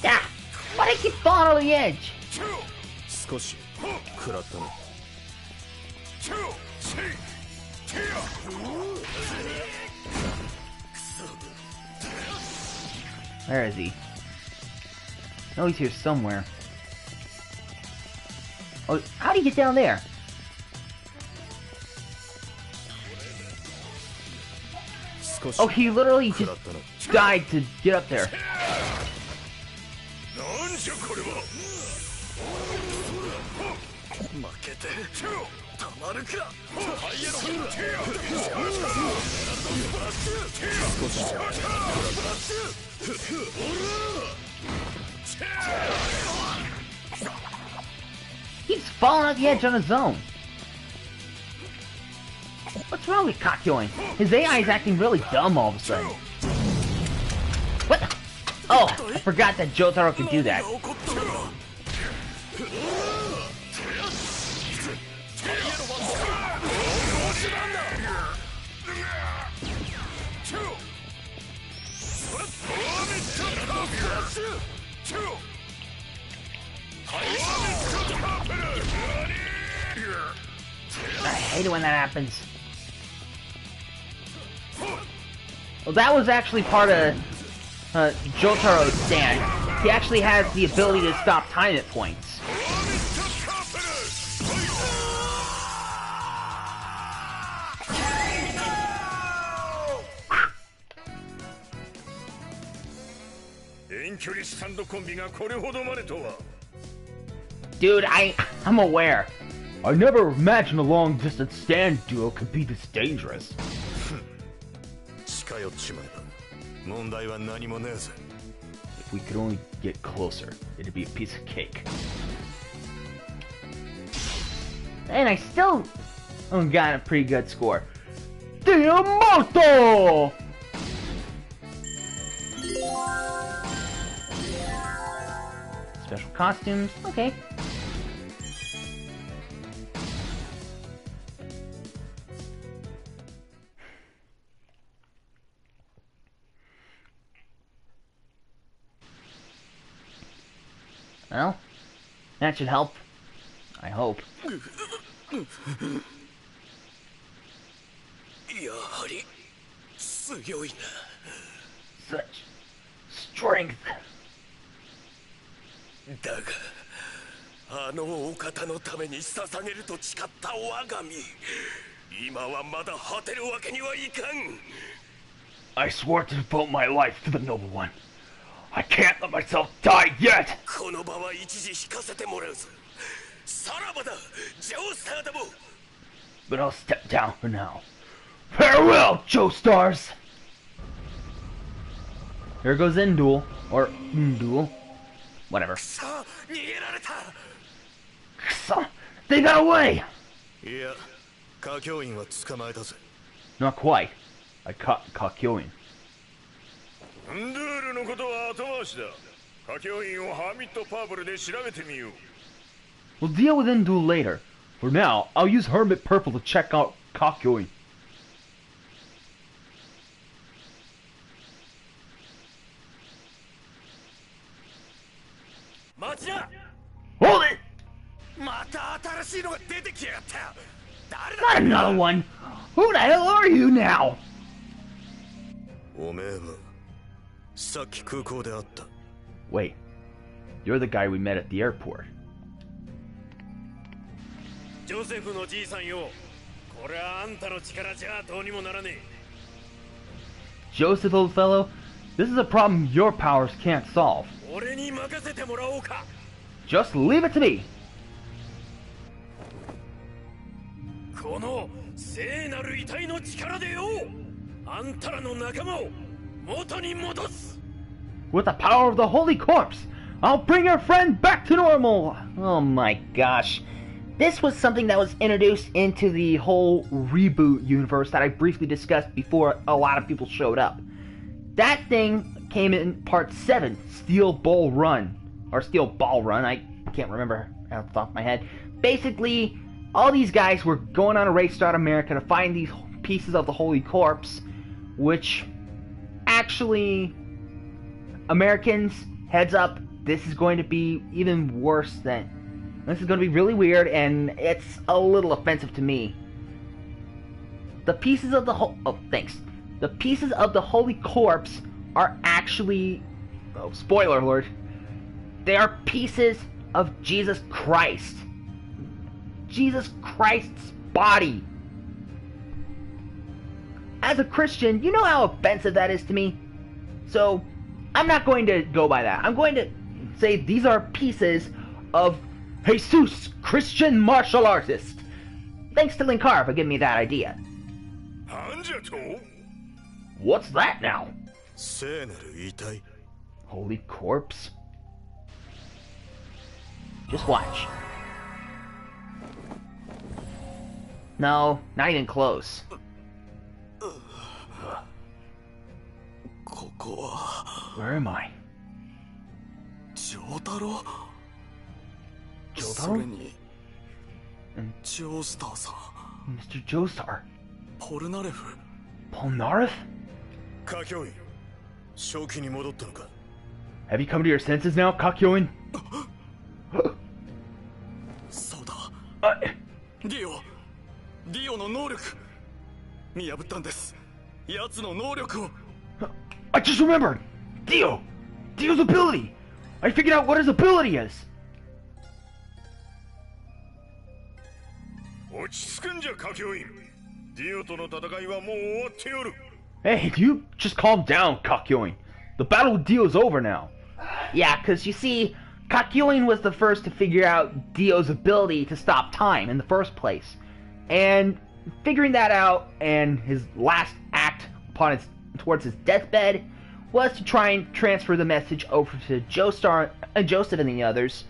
Yeah, why'd I keep falling over the edge? 少し食らったな。Where is he? No, he's here somewhere. Oh, how do you get down there? Oh, he literally just died to get up there. He's falling off the edge on his own. What's wrong with Kakyoin? His AI is acting really dumb all of a sudden. What? Oh, I forgot that Jotaro could do that. I hate it when that happens. Well, that was actually part of Jotaro's stand. He actually has the ability to stop time at points. Dude, I'm aware. I never imagined a long-distance stand duo could be this dangerous. If we could only get closer, it'd be a piece of cake. And I still got a pretty good score. Diamoto! Special costumes, okay. Well, that should help. I hope. Such strength. だが、あのお方のために捧げると誓った我が身、今はまだ果てるわけにはいかん。I swore to devote my life to the noble one. I can't let myself die yet. この場は一時引かせてもらうぞ。さらばだ、ジョースターども。But I'll step down for now. Farewell, Joestars! Here goes Indul, or Indul. Whatever. They got away! Not quite. I caught Kakyoin. We'll deal with Indul later. For now, I'll use Hermit Purple to check out Kakyoin. Hold it! Not another one! Who the hell are you now? Wait, you're the guy we met at the airport. Joseph, old fellow, this is a problem your powers can't solve. Just leave it to me. With the power of the Holy Corpse, I'll bring your friend back to normal. Oh my gosh. This was something that was introduced into the whole reboot universe that I briefly discussed before a lot of people showed up. That thing came in part 7, Steel Ball Run. Or Steel Ball Run, I can't remember off the top of my head. Basically, all these guys were going on a race throughout America to find these pieces of the Holy Corpse, which actually, Americans, heads up, this is going to be even worse than This is going to be really weird, and it's a little offensive to me. The pieces of the The pieces of the Holy Corpse are actually... Oh, spoiler alert. They are pieces of Jesus Christ. Jesus Christ's body. As a Christian, you know how offensive that is to me? So, I'm not going to go by that. I'm going to say these are pieces of Jesus, Christian martial artist. Thanks to Linkar for giving me that idea. What's that now? Holy Corpse? Just watch. No, not even close. Where am I? Jotaro? And Mr. Joestar. Polnareff? Have you come to your senses now, Kakyoin? I just remembered! Dio's ability! I figured out what his ability is! Hey, you just calm down, Kakyoin. The battle with Dio's over now. Yeah, cause you see, Kakyoin was the first to figure out Dio's ability to stop time in the first place. And figuring that out, and his last act towards his deathbed, was to try and transfer the message over to Joestar, Joseph and the others.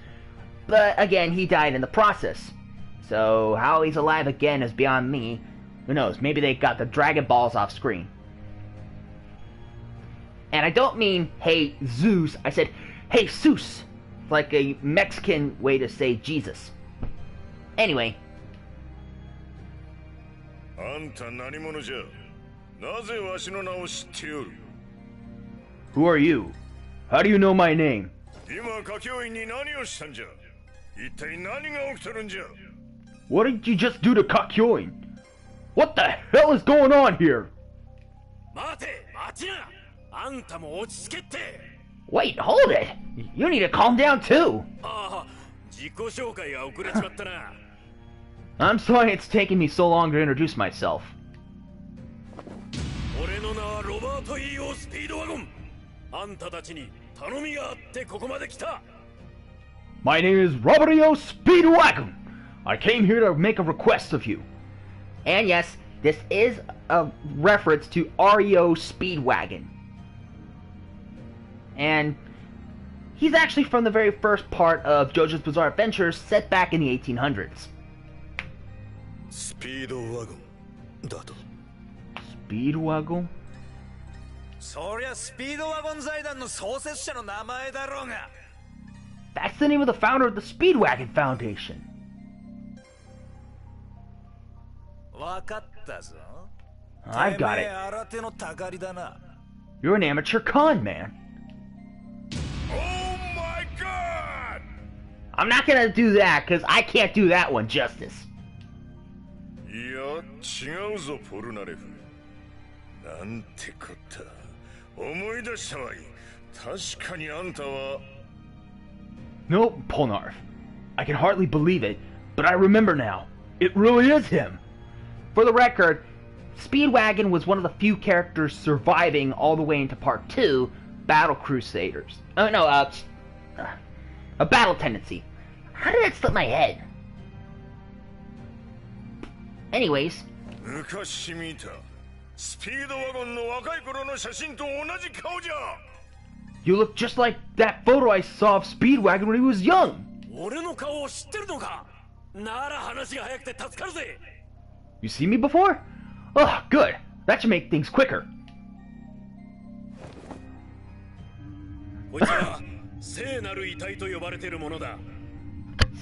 But again, he died in the process. So how he's alive again is beyond me. Who knows, maybe they got the Dragon Balls off screen. And I don't mean, hey, Zeus. I said, hey, Zeus. Like a Mexican way to say Jesus. Anyway. Who are you? How do you know my name? What did you just do to Kakyoin? What the hell is going on here? Wait, hold it! You need to calm down too! I'm sorry it's taking me so long to introduce myself. My name is Roberto Speedwagon! I came here to make a request of you. And yes, this is a reference to REO Speedwagon. And he's actually from the very first part of JoJo's Bizarre Adventures set back in the 1800s. Speedwagon? Speedwagon? That's the name of the founder of the Speedwagon Foundation. I've got it. You're an amateur con man. Oh my god! I'm not gonna do that, because I can't do that one justice. No, Polnareff. I can hardly believe it, but I remember now. It really is him. For the record, Speedwagon was one of the few characters surviving all the way into Part 2, Battle Crusaders. Oh no, a Battle Tendency. How did that slip my head? Anyways. You look just like that photo I saw of Speedwagon when he was young. You see me before? Oh, good. That should make things quicker.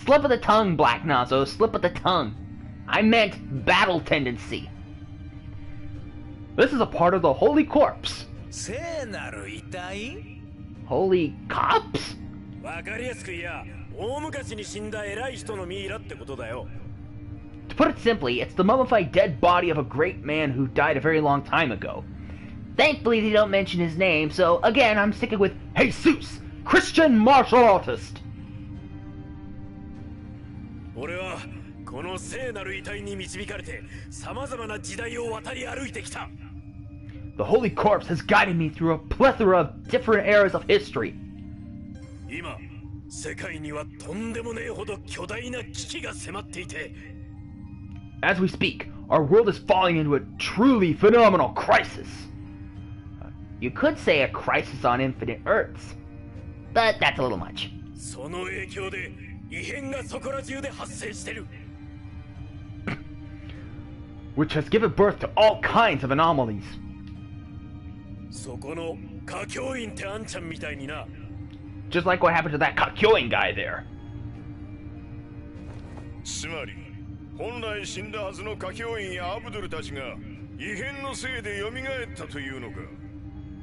Slip of the tongue, Black Nazo. Slip of the tongue. I meant battle tendency. This is a part of the Holy Corpse. Holy Cops? わかりやすく言や、大昔に死んだ偉い人のミイラってことだよ。To put it simply, it's the mummified dead body of a great man who died a very long time ago. Thankfully, they don't mention his name, so again, I'm sticking with Jesus, Christian martial artist. 俺はこの聖なる遺体に導かれて、様々な時代を渡り歩いてきた。The Holy Corpse has guided me through a plethora of different eras of history. 今、世界にはとんでもねえほど巨大な危機が迫っていて。As we speak, our world is falling into a truly phenomenal crisis. You could say a crisis on infinite Earths, but that's a little much. その影響で異変がそこら中で発生してる。Which has given birth to all kinds of anomalies. そこの歌教員ってあんちゃんみたいにな。Just like what happened to that Kakyoin guy there. つまり、本来死んだはずの歌教員やアブドゥルたちが異変のせいで蘇ったというのか。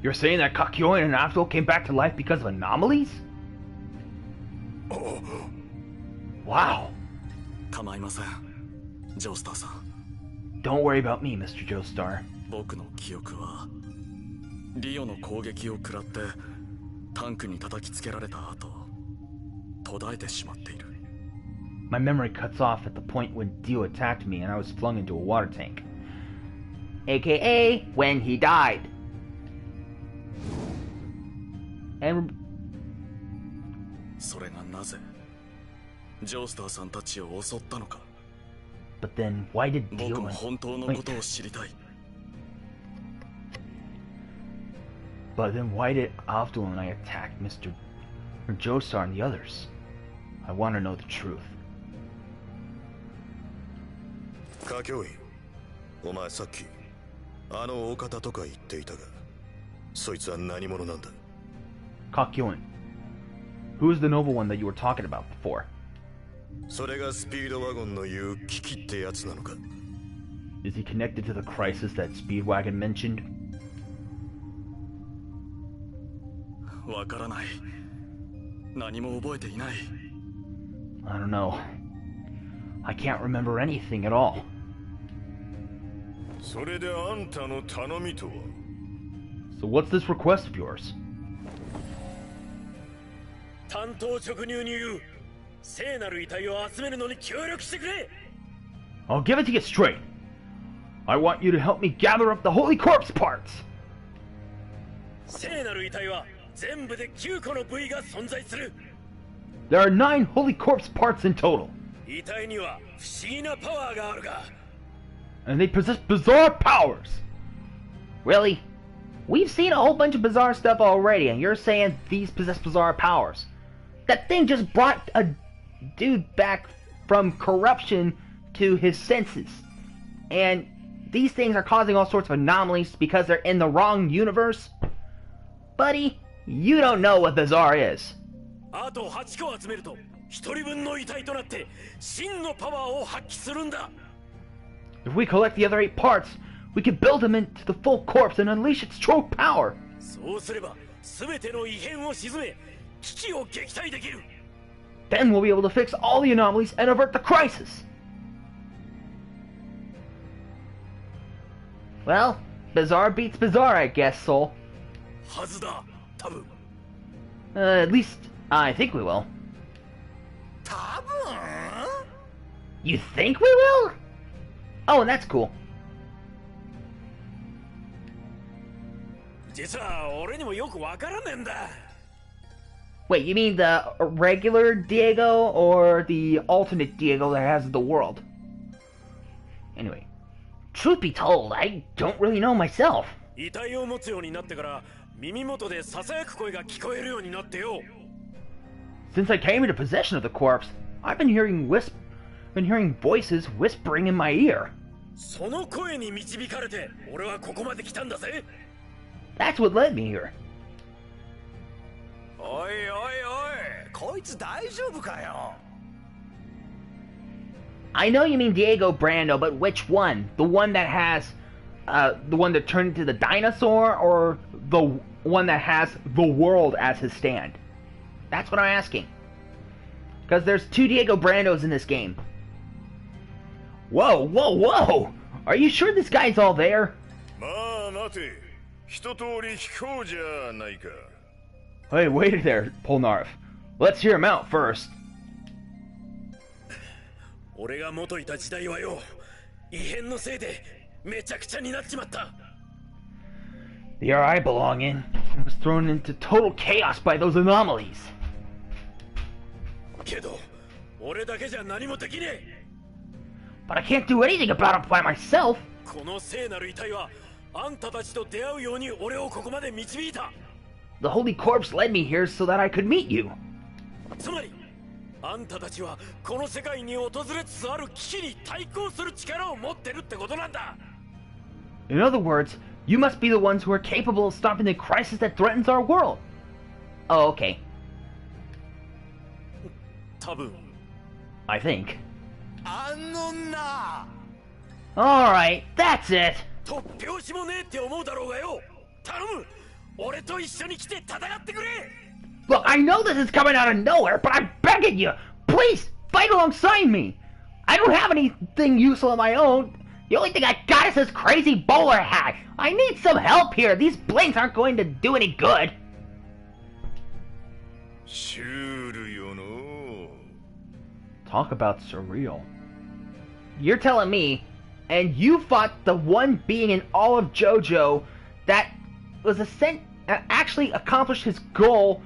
You're saying that Kakyoin and Abdul came back to life because of anomalies? Wow. 構いません、ジョースターさん。Don't worry about me, Mr. Joestar. 僕の記憶はリオの攻撃を食らってタンクに叩きつけられた後途絶えてしまっている。 My memory cuts off at the point when Dio attacked me and I was flung into a water tank. AKA when he died. And それがなぜジョースターさんたちを襲ったのか。 but then why did 僕 Dio も and 本当のことを知りたい。 But then why did Abdul and I attack Mr. Joestar and the others? I want to know the truth. 歌教員、お前さっきあのお方とか言っていたが、そいつは何者なんだ。 Kakyoin. Who is the noble one that you were talking about before? それがスピードワゴンの言う危機ってやつなのか。 Is he connected to the crisis that Speedwagon mentioned? わからない。何も覚えていない。 I don't know. I can't remember anything at all. それであんたの頼みとは。 So what's this request of yours? 担当直入に言う。聖なる遺体を集めるのに協力してくれ。 I'll give it to you straight. I want you to help me gather up the Holy Corpse parts. 聖なる遺体は全部で9個の部位が存在する。 There are 9 Holy Corpse parts in total. 遺体には不思議なパワーがあるが。 And they possess bizarre powers. Really? We've seen a whole bunch of bizarre stuff already, and you're saying these possess bizarre powers. That thing just brought a dude back from corruption to his senses. And these things are causing all sorts of anomalies because they're in the wrong universe. Buddy, you don't know what bizarre is. あと8個集めると1人分の遺体となって真のパワーを発揮するんだ。 If we collect the other 8 parts, we can build them into the full corpse and unleash its true power. そうすれば全ての異変を鎮め、危機を撃退できる。 Then we'll be able to fix all the anomalies and avert the crisis. Well, bizarre beats bizarre, I guess, Soul. はずだ、多分。At least, I think we will. 多分 You think we will? Oh, and that's cool. 実は俺にもよくわからねえんだ。 Wait, you mean the regular Diego or the alternate Diego that has the world? Anyway, truth be told, I don't really know myself. 遺体を持つようになってから耳元でささやく声が聞こえるようになってよ。 Since I came into possession of the corpse, I've been hearing voices whispering in my ear. その声に導かれて俺はここまで来たんだぜ。 That's what led me here. おいおいおい、こいつ大丈夫かよ。 I know you mean Diego Brando, but which one? The one that has, the one that turned into the dinosaur, or the one that has the world as his stand? That's what I'm asking. Because there's 2 Diego Brandos in this game. Whoa, whoa, whoa! Are you sure this guy's all there? Hey, wait there, Polnareff. Let's hear him out first. The era I belong in was thrown into total chaos by those anomalies. But I can't do anything about it by myself. The Holy Corpse led me here so that I could meet you. In other words, you must be the ones who are capable of stopping the crisis that threatens our world. Oh, okay. I think. Alright, that's it. Look, I know this is coming out of nowhere, but I'm begging you, please fight alongside me. I don't have anything useful of my own. The only thing I got is this crazy bowler hat. I need some help here. These blinks aren't going to do any good. Talk about surreal. You're telling me, and you fought the one being in all of JoJo that was actually accomplished his goal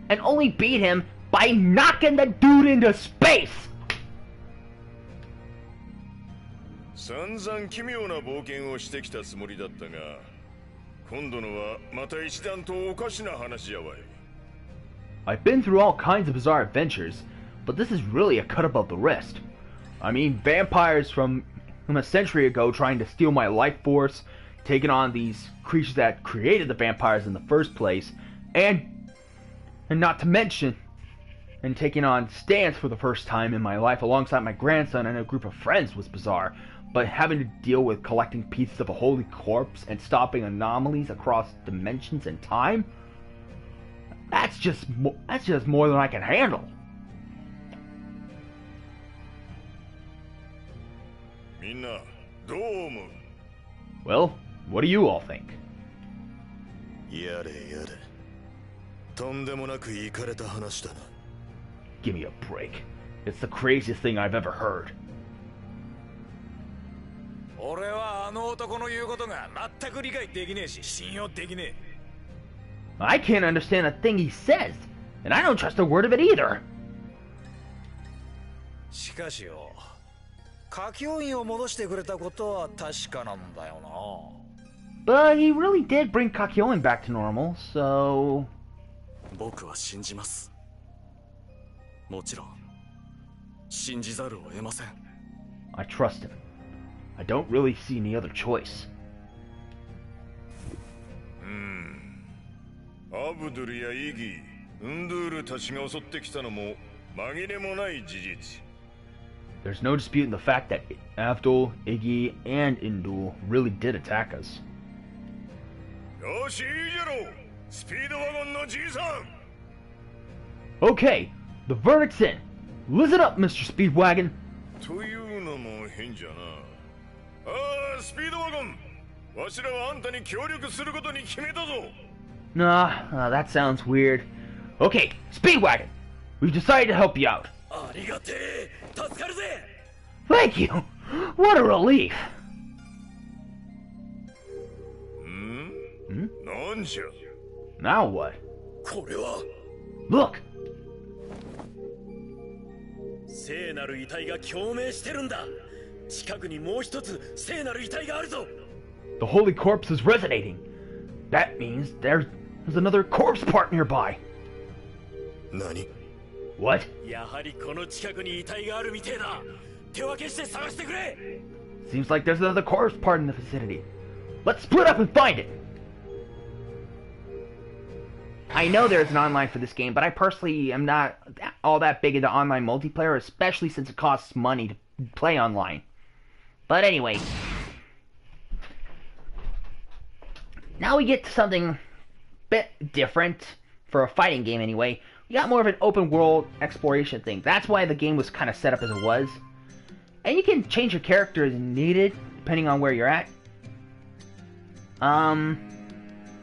and only beat him by knocking the dude into space. 散々奇妙な冒険をしてきたつもりだったが、今度のはまた一段とおかしな話じゃわい。I've been through all kinds of bizarre adventures, but this is really a cut above the rest. I mean, vampires from a century ago trying to steal my life force, taking on these creatures that created the vampires in the first place, and not to mention, and taking on Stance for the first time in my life alongside my grandson and a group of friends was bizarre. But having to deal with collecting pieces of a holy corpse and stopping anomalies across dimensions and time, that's just more than I can handle. Well, what do you all think? Give me a break. It's the craziest thing I've ever heard. I can't understand a thing he says, and I don't trust a word of it either. But he really did bring Kakyoin back to normal, so... I trust him. I don't really see any other choice. There's no disputing the fact that Abdul, Iggy, and Indul really did attack us. Okay, the verdict's in. Listen up, Mr. Speedwagon. Nah, that sounds weird. Okay, Speedwagon, we've decided to help you out. Thank you! What a relief! Now what? Look! The Holy Corpse is resonating. That means there's another corpse part nearby. Nani? What? Seems like there's another corpse part in the vicinity. Let's split up and find it! I know there's an online for this game, but I personally am not all that big into online multiplayer, especially since it costs money to play online. But anyway, now we get to something a bit different, for a fighting game anyway. we got more of an open world exploration thing. That's why the game was kind of set up as it was. And you can change your character as needed, depending on where you're at.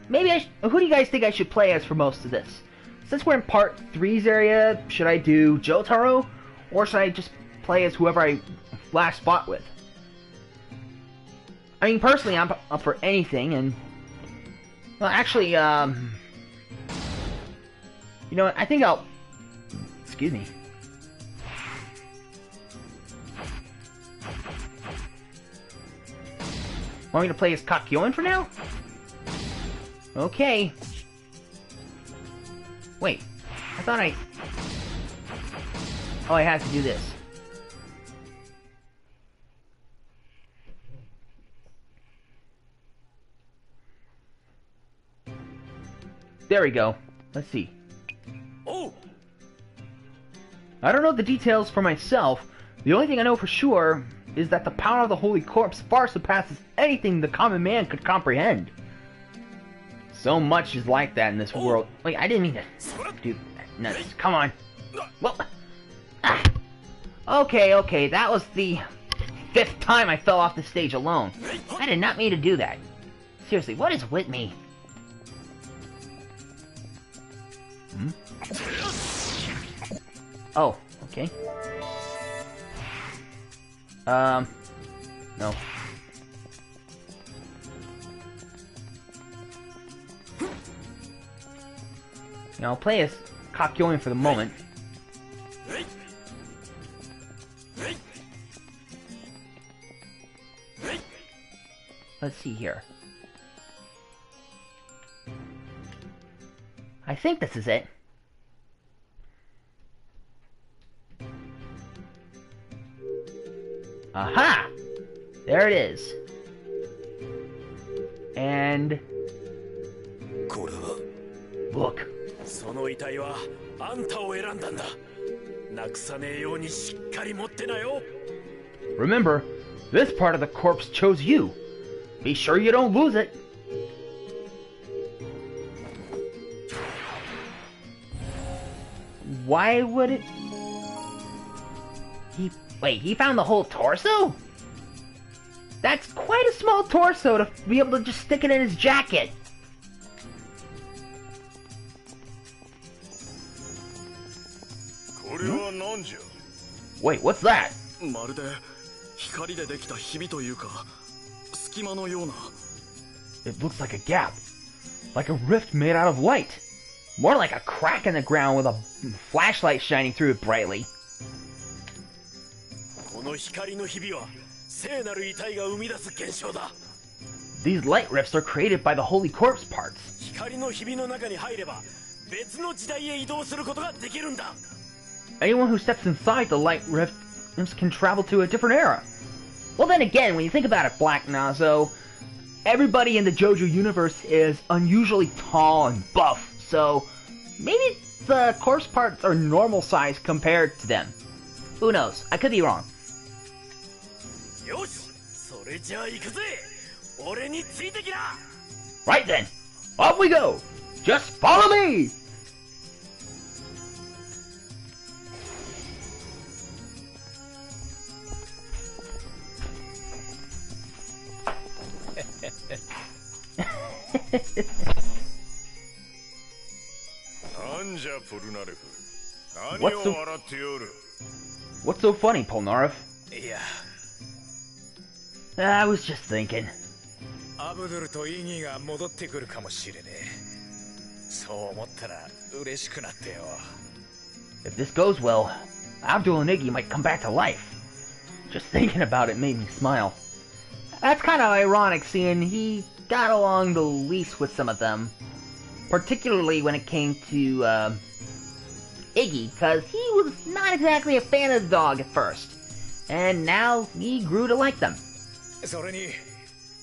Maybe who do you guys think I should play as for most of this? Since we're in part 3's area, should I do Jotaro? Or should I just play as whoever I last fought with? I mean, personally, I'm up for anything, and... Well, actually, you know what, I think I'll... Excuse me. Want me to play as Kakyoin for now? Okay. Wait, I thought I... Oh, I had to do this. There we go. Let's see. Oh! I don't know the details for myself. The only thing I know for sure is that the power of the Holy Corpse far surpasses anything the common man could comprehend. So much is like that in this world. Wait, I didn't mean to do that. Nuts. Come on. Well, okay, that was the 5th time I fell off the stage alone. I did not mean to do that. Seriously, what is with me? Oh, okay. No. Now, I'll play as Kakyoin for the moment. Let's see here. I think this is it. Aha! There it is. And... Look. その遺体はあんたを選んだんだ。なくさねえようにしっかり持ってなよ。Remember, this part of the corpse chose you. Be sure you don't lose it. Why would it... Wait, he found the whole torso? That's quite a small torso to be able to just stick it in his jacket. Wait, what's that? まるで光でできたひびというか隙間のような。 It looks like a gap. Like a rift made out of light. More like a crack in the ground with a flashlight shining through it brightly. この光のひびは聖なる遺体が生み出す現象だ。 These light rifts are created by the Holy Corpse parts. 光のひびの中に入れば別の時代へ移動することができるんだ。 Anyone who steps inside the light rift can travel to a different era. Well, then again, when you think about it, Black Nazo, everybody in the JoJo universe is unusually tall and buff, so maybe the corpse parts are normal size compared to them. Who knows? I could be wrong. よし、それじゃあ行くぜ。俺についてきな。 Right then, off we go. Just follow me. What's so funny, Polnareff? いや、 I was just thinking. アブドゥルとイギーが戻ってくるかもしれねえ。そう思ったら嬉しくなってよ。If this goes well, Abdul and Iggy might come back to life. Just thinking about it made me smile. That's kind of ironic, seeing he got along the least with some of them. Particularly when it came to, Iggy, because he was not exactly a fan of the dog at first. And now he grew to like them. それに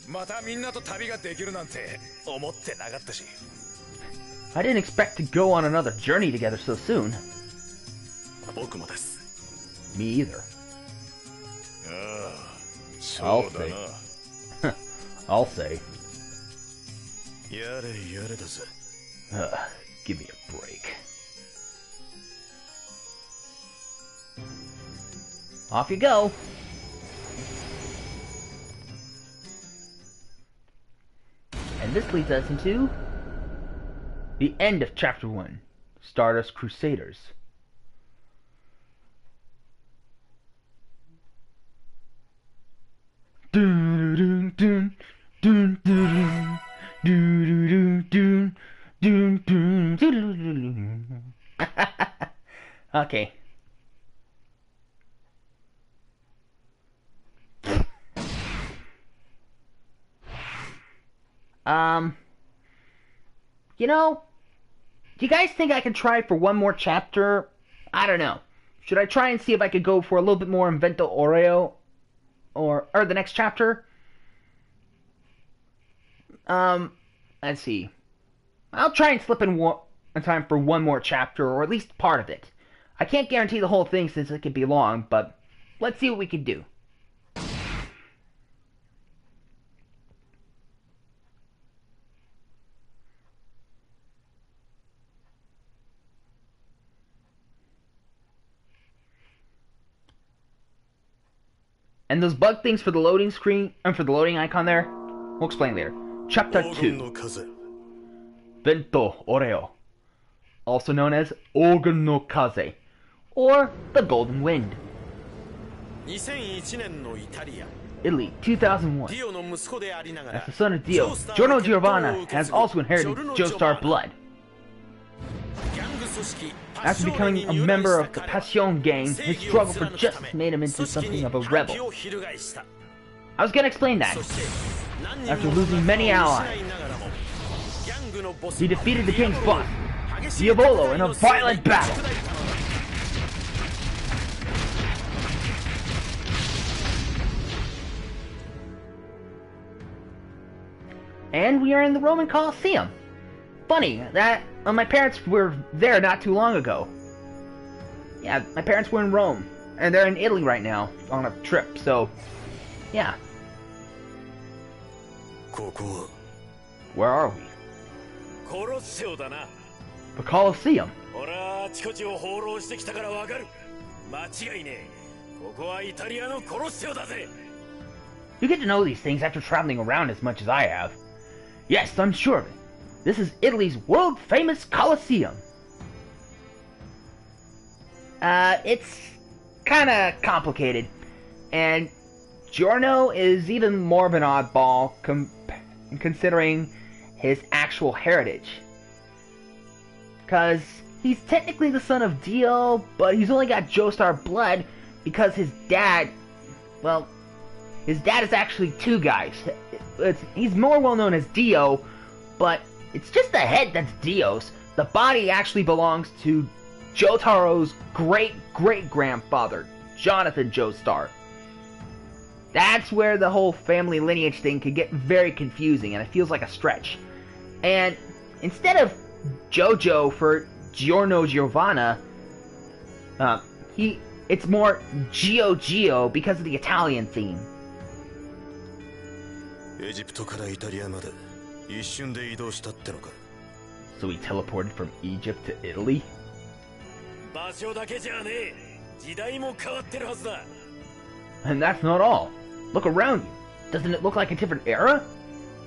またみんなと旅ができるなんて思ってなかったし。 I didn't expect to go on another journey together so soon. 僕もです。 Me either. I'll say. I'll say. やれやれだぜ。Give me a break. Off you go. And this leads us into the end of Chapter 1, Stardust Crusaders. Okay. You know, do you guys think I can try for one more chapter? I don't know. Should I try and see if I could go for a little bit more Invento Oreo? Or the next chapter? Let's see. I'll try and slip in time for one more chapter, or at least part of it. I can't guarantee the whole thing since it could be long, but let's see what we can do. And those bug things for the loading screen, and for the loading icon there, we'll explain later. Chapter 2. Vento Oreo. Also known as Ogun no Kaze, or the Golden Wind. Italy, 2001. As the son of Dio, Giorno Giovanna has also inherited Joestar blood. After becoming a member of the Passion gang, his struggle for justice made him into something of a rebel. I was gonna explain that. After losing many allies, he defeated the gang's boss, Diavolo, in a violent battle. And we are in the Roman Colosseum. Funny that my parents were there not too long ago. Yeah, my parents were in Rome, and they're in Italy right now on a trip. So, yeah. Where are we? The Colosseum. You get to know these things after traveling around as much as I have. Yes, I'm sure of it. This is Italy's world-famous Colosseum. It's kinda complicated, and Giorno is even more of an oddball considering his actual heritage. Cause he's technically the son of Dio, but he's only got Joestar blood because his dad, well, his dad is actually two guys. He's more well known as Dio, but it's just the head that's Dio's. The body actually belongs to Jotaro's great-great-grandfather, Jonathan Joestar. That's where the whole family lineage thing could get very confusing, and it feels like a stretch. And instead of JoJo for Giorno Giovanna, it's more Gio because of the Italian theme. So he teleported from Egypt to Italy? And that's not all. Look around you. Doesn't it look like a different era?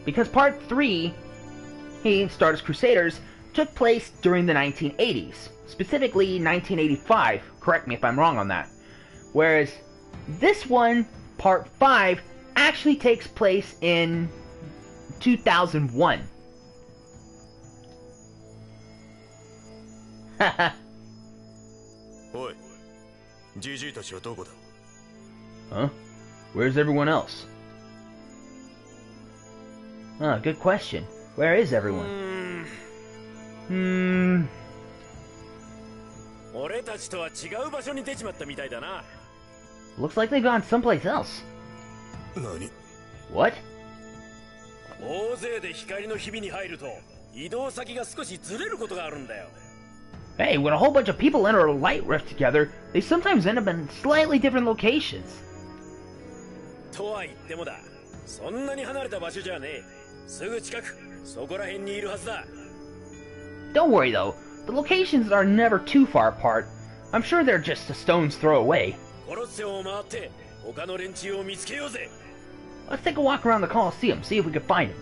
Because Part 3, Stardust Crusaders, took place during the 1980s. Specifically 1985. Correct me if I'm wrong on that. Whereas this one, Part 5, actually takes place in 2001. Haha. Huh? Where's everyone else? Huh, good question. Where is everyone? Looks like they've gone someplace else. What? Hey, when a whole bunch of people enter a light rift together, they sometimes end up in slightly different locations. Don't worry though, the locations are never too far apart. I'm sure they're just a stone's throw away. コロッセオを回って他の連中を見つけようぜ。 Let's take a walk around the Colosseum, see if we can find him.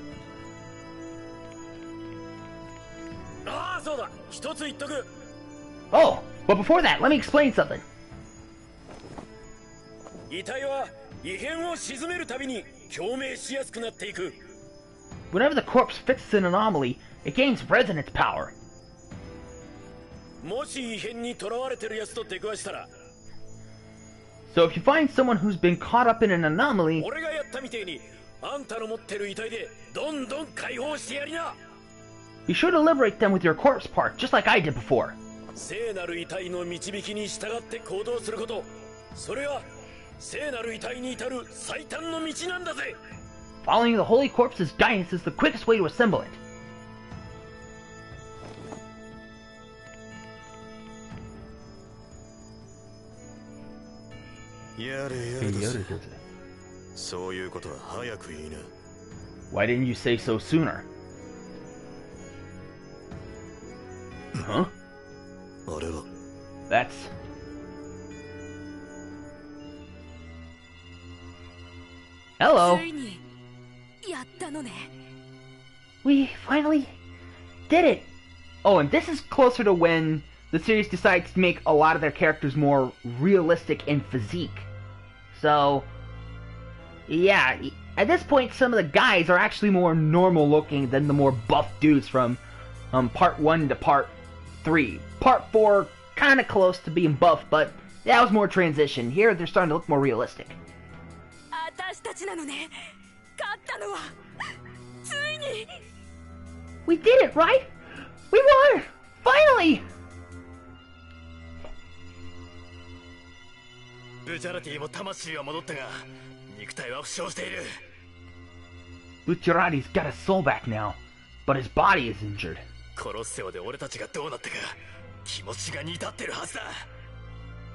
ああ、そうだ。一つ言っとく。 Oh, but before that, let me explain something. 遺体は異変を鎮めるたびに共鳴しやすくなっていく。 Whenever the corpse fixes an anomaly, it gains resonance power. もし異変に囚われてる奴と出くわしたら、 So if you find someone who's been caught up in an anomaly, 俺がやったみてえにあんたの持ってる遺体でどんどん解放してやりな。 be sure to liberate them with your corpse part, just like I did before. 聖なる遺体の導きに従って行動すること、それは聖なる遺体に至る最短の道なんだぜ。 Following the Holy Corpse's guidance is the quickest way to assemble it. やれやれとせ。そういうことは早く言いな。 Why didn't you say so sooner? Huh? あれは That's... Hello! ついにやったのね。 We finally did it! Oh, and this is closer to when the series decides to make a lot of their characters more realistic in physique. So, yeah, at this point some of the guys are actually more normal looking than the more buff dudes from part 1 to part 3. Part 4, kinda close to being buff, but that was more transition. Here, they're starting to look more realistic. 私たちなのね。勝ったのはついに。 We did it, right? We won! Finally! ブチャラティも魂は戻ったが、肉体は負傷している。 Bucciarati's got his soul back now, but his body is injured. コロッセオで俺たちがどうなったか気持ちが似たってるはずだ。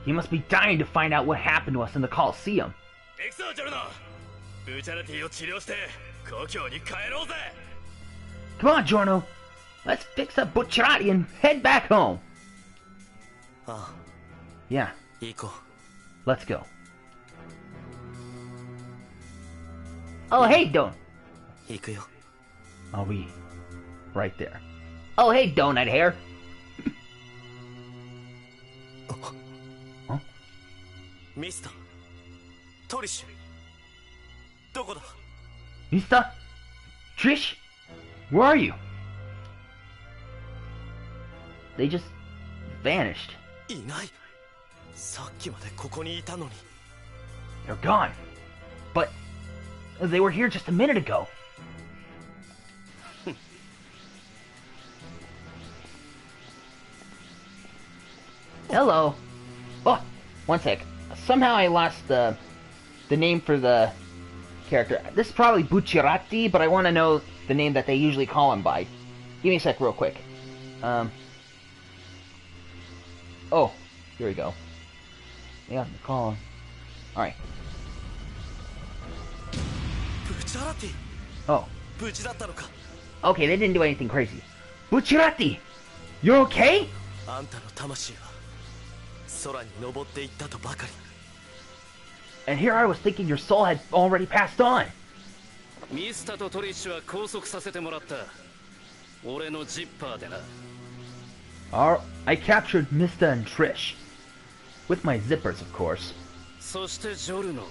He must be dying to find out what happened to us in the Colosseum. エクサージョルノ、ブチャラティを治療して故郷に帰ろうぜ。 Come on, Giorno. Let's fix up Bucciarati and head back home. ああ Yeah, 行こ let's go. Oh, hey, Don. う行くよ。 I'll be right there. Oh, hey, Donut Hair. Huh? ミスタートリッシュどこだ。 Mista? Trish? Where are you? They just vanished. いない。さっきまでここにいたのに。 They're gone. But they were here just a minute ago. Hello. Oh, one sec. Somehow I lost the name for the character. This is probably Bucciarati, but I want to know the name that they usually call him by. Give me a sec real quick. Oh, here we go. Yeah, call him. Alright. ブチャラティ Oh. 無事だったのか。 Okay, they didn't do anything crazy. Bucciarati! You're okay? あんたの魂は空に登っていったとばかり。 And here I was thinking your soul had already passed on. ミスタとトリッシュは拘束させてもらった。俺のジッパーでな。 I captured Mista and Trish. With my zippers, of course. そしてジョルノ、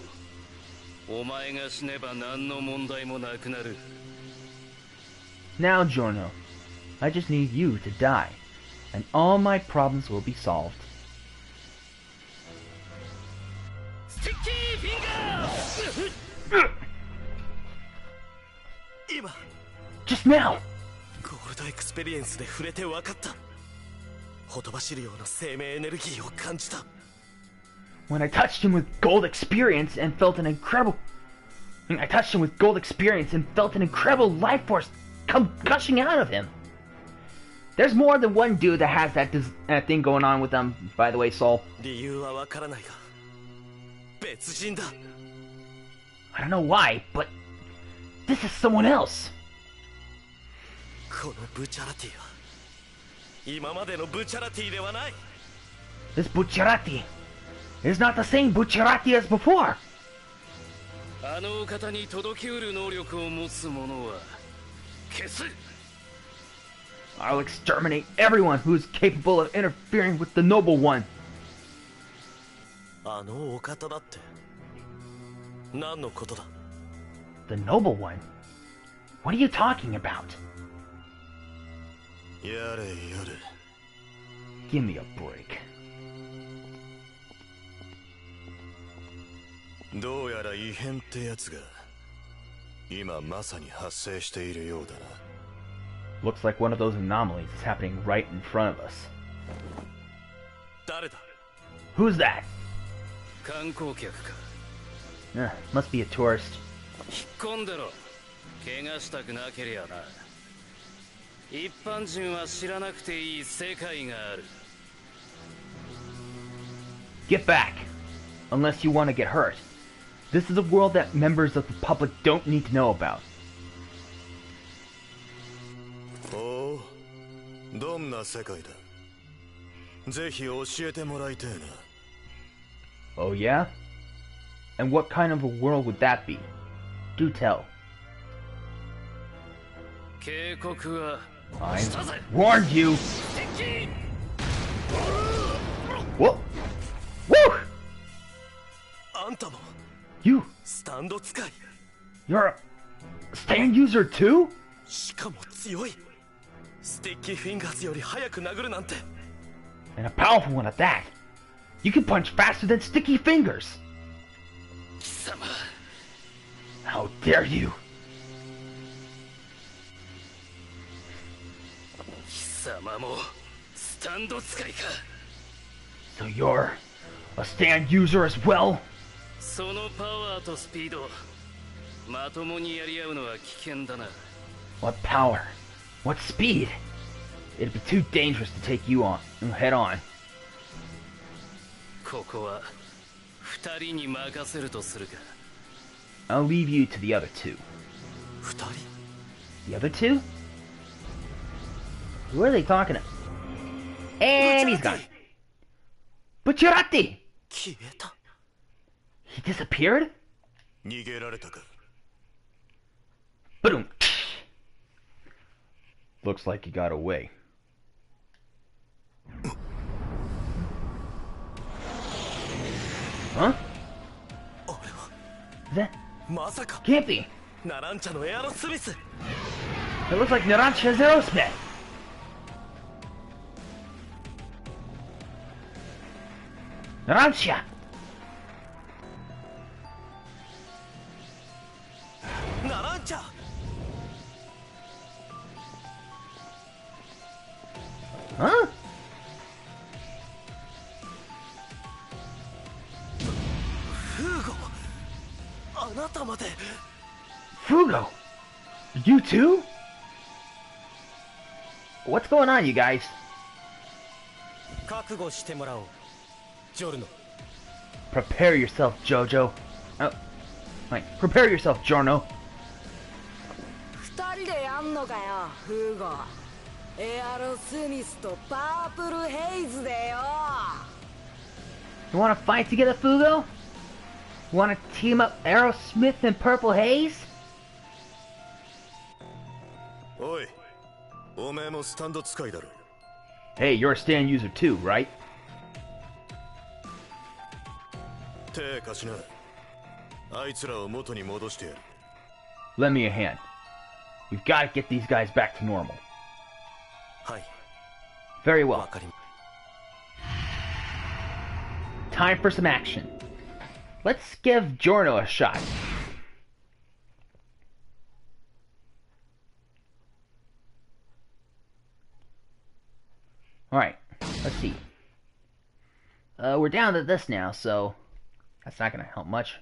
お前が死ねば何の問題もなくなる。 Now, Giorno, I just need you to die, and all my problems will be solved. スティッキーフィンガー。今 Just now! ゴールドエクスペリエンスで触れて分かった。ほとばしるような生命エネルギーを感じた。 When I touched him with gold experience and felt an incredible... I touched him with gold experience and felt an incredible life force come gushing out of him. There's more than one dude that has that thing going on with them, by the way, Soul. 理由は分からないが別人だ。 I don't know why, but this is someone else. このブチャラティは今までのブチャラティではない。 This Bucciarati It's not the same Bucciarati as before. あのお方に届きうる能力を持つ者は消す。 I'll exterminate everyone who is capable of interfering with the Noble One. あのお方だって何のことだ？ The Noble One? What are you talking about? やれやれ。 Give me a break. どうやら異変ってやつが今まさに発生しているようだな。 Looks like one of those anomalies is happening right in front of us. 誰だ？ Who's that? 観光客か。 Must be a tourist. 引っ込んでろ。怪我したくなけりゃな。一般人は知らなくていい世界がある。 Get back! Unless you want to get hurt. This is a world that members of the public don't need to know about. おう、どんな世界だ？ぜひ教えてもらいてえな。 Oh yeah? And what kind of a world would that be? Do tell. 警告は I したぜ。 warned you! 敵！ Whoa! Woo! あんたも You, スタンド使い。 you're a stand user too? しかも強い。スティッキーフィンガーズより早く殴るなんて。 And a powerful one at that. You can punch faster than Sticky Fingers. 貴様。 How dare you? 貴様もスタンド使いか。 So you're a stand user as well? そのパワーとスピード、まともにやり合うのは危険だな。 What power? What speed? It'd be too dangerous to take you on head on. ここは二人に任せるとするか。 I'll leave you to the other two. 二人？ The other two? Who are they talking to? And he's gone. Bucciarati! 消えた。 He disappeared? 逃げられたか。 Boom! Looks like he got away. Huh? あれは Is that まさか can't be? ナランチャのエアロスミス。 It looks like Narancha's Aerosmith. Narancha! ナランチャ。 Huh? フーゴ。あなたまで。 Fugo! You too? What's going on, you guys? 覚悟してもらおう。ジョルノ。 Prepare yourself, JoJo. Oh, right. Prepare yourself, Giorno. 二人でやんのかよ、フーゴ。エアロスミスとパープルヘイズでよ。 You wanna fight together, Fugo? Wanna team up Aerosmith and Purple Haze? おい、おめえもスタンド使いだろ。 Hey, you're a stand user too, right? 手貸しな。あいつらを元に戻してやる。 Lend me a hand. We've got to get these guys back to normal. はい、 Very わ well. かりま。 Time for some action. Let's give Giorno a shot. Alright, let's see. We're down to this now, so that's not gonna help much.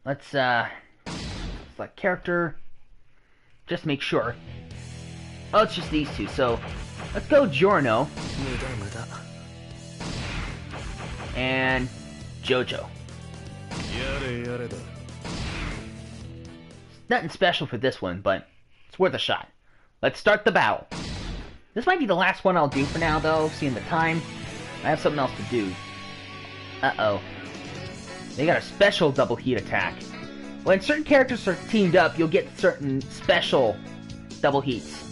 Let's select character. Just make sure. Oh, it's just these two, so let's go Giorno 無駄無駄。 and JoJo. やれやれだ。 Nothing special for this one, but it's worth a shot. Let's start the battle. This might be the last one I'll do for now, though, seeing the time. I have something else to do. Uh-oh. They got a special double heat attack. When certain characters are teamed up, you'll get certain special double heats.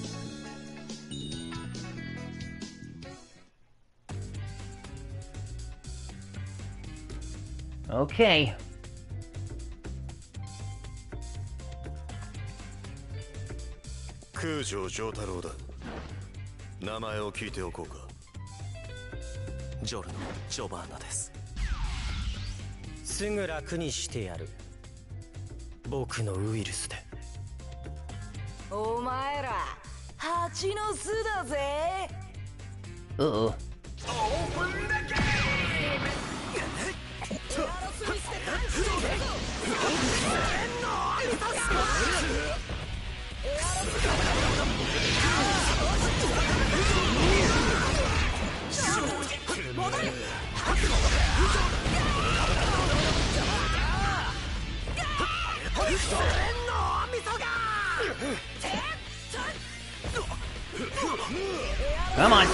Okay. JoJo 太郎だ。名前を聞いておこうか。ジョルノ・ジョバーナです。すぐ楽にしてやる。僕のウイルスで。お前ら蜂の巣だぜ。Uh-oh. Come on.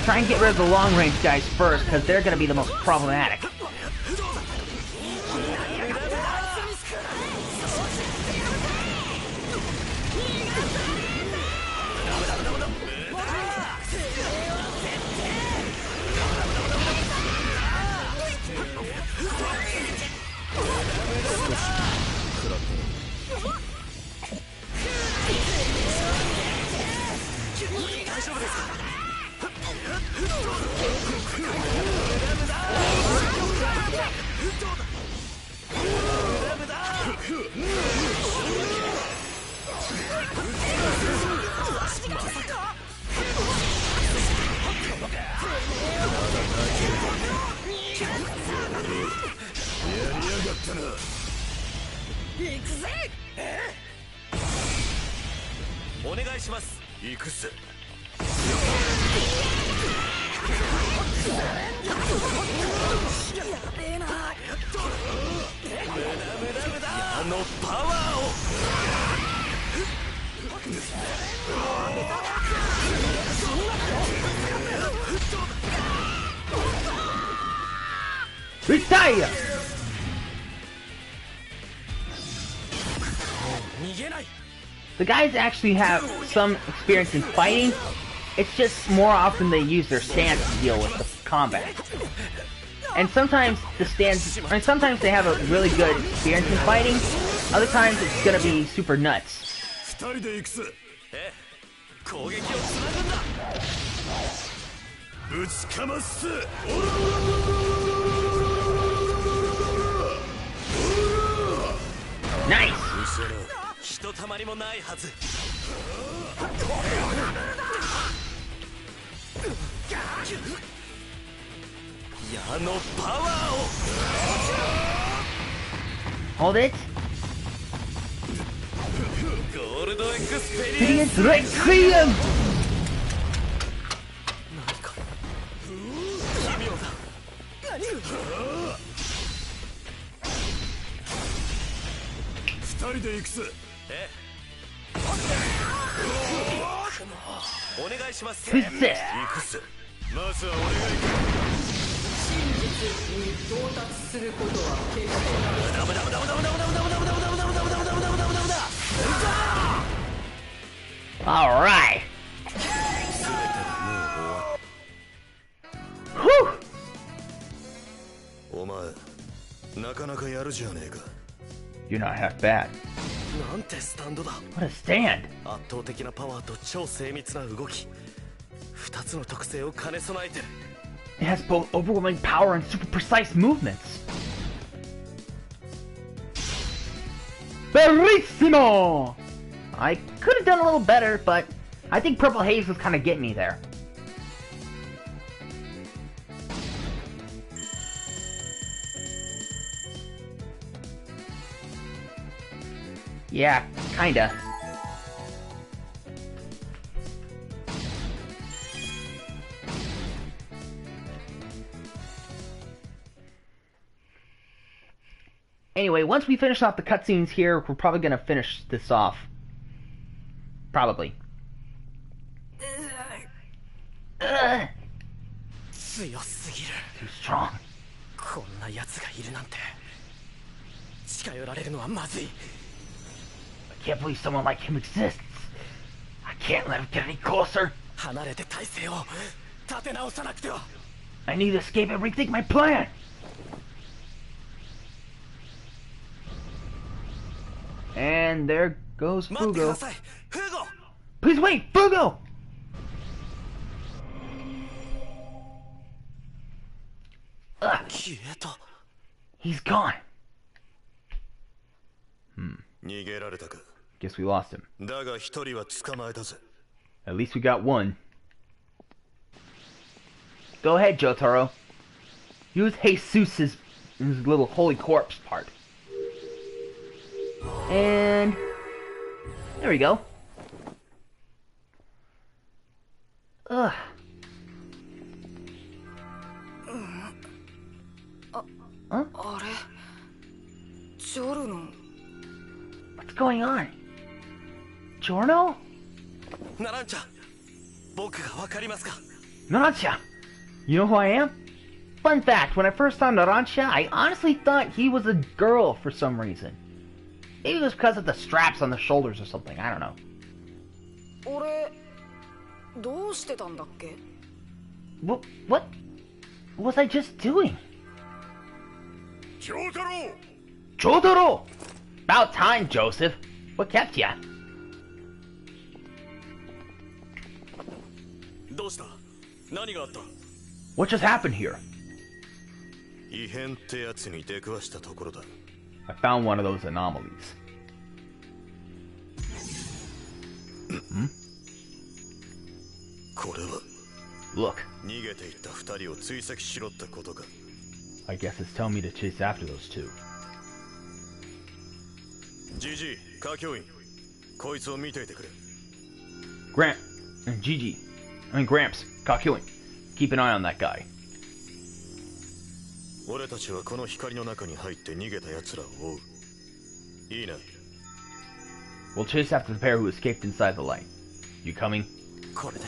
Try and get rid of the long-range guys first, because they're going to be the most problematic. Retire! The guys actually have some experience in fighting. It's just more often they use their stance to deal with the combat. And sometimes the stance, and sometimes they have a really good experience in fighting. Other times it's gonna be super nuts. Nice! ひとたまりもないはず。矢のパワーを。Hold it. ゴールドエクスペリエンス。Experience Requiem! 何か奇妙だ。二人で行くぜ。お願いします。 Who's this? 行くぜ。まずは俺が行く。真実に到達することは決してダメダメダメダメダメダメダメダメダメダメダメダメダメダメダメダメダメだ。 All right. Whew. お前なかなかやるじゃねえか。 You're not half bad. なんてスタンドだ。 What a stand. 圧倒的なパワーと超精密な動き。二つの特性を兼ね備えてる。 It has both overwhelming power and super precise movements. Bellissimo! I could have done a little better, but I think Purple Haze was kind of getting me there. Yeah, kinda. Anyway, once we finish off the cutscenes here, we're probably gonna finish this off. Probably.強すぎる。 Too strong. こんな奴がいるなんて。近寄られるのはまずい。 I can't believe someone like him exists. I can't let him get any closer. 離れて体勢を立て直さなくては。 I need to escape and rethink my plan. And there goes 待ってくだ Fugo. さい、フーゴ。 Please wait, Fugo! Ugh, 消えた。 he's gone. 逃げられたか。 Guess we lost him. だが一人は捕まえたぜ。 At least we got one. Go ahead, Jotaro. Use Jesus's his little holy corpse part. And there we go. Ugh. あれジョルノ What's going on? Giorno? ナランチャ、僕がわかりますか？ Narancia! You know who I am? Fun fact, when I first saw Narancia, I honestly thought he was a girl for some reason. Maybe it was because of the straps on the shoulders or something, I don't know. 俺どうしてたんだっけ？ What was I just doing? 京太郎 Jotaro! About time, Joseph. What kept ya? どうした？何があった？ What just happened here? 異変ってやつに出くわしたところだ。 I found one of those anomalies. これは Look, 逃げていった二人を追跡しろってことか。 I guess it's telling me to chase after those two. ジジイ、歌教員、こいつを見ていてくれ。 Gramps, caught killing. Keep an eye on that guy. 俺たちはこの光の中に入って逃げた奴らを追う。いいな。 We'll chase after the pair who escaped inside the light. You coming? これで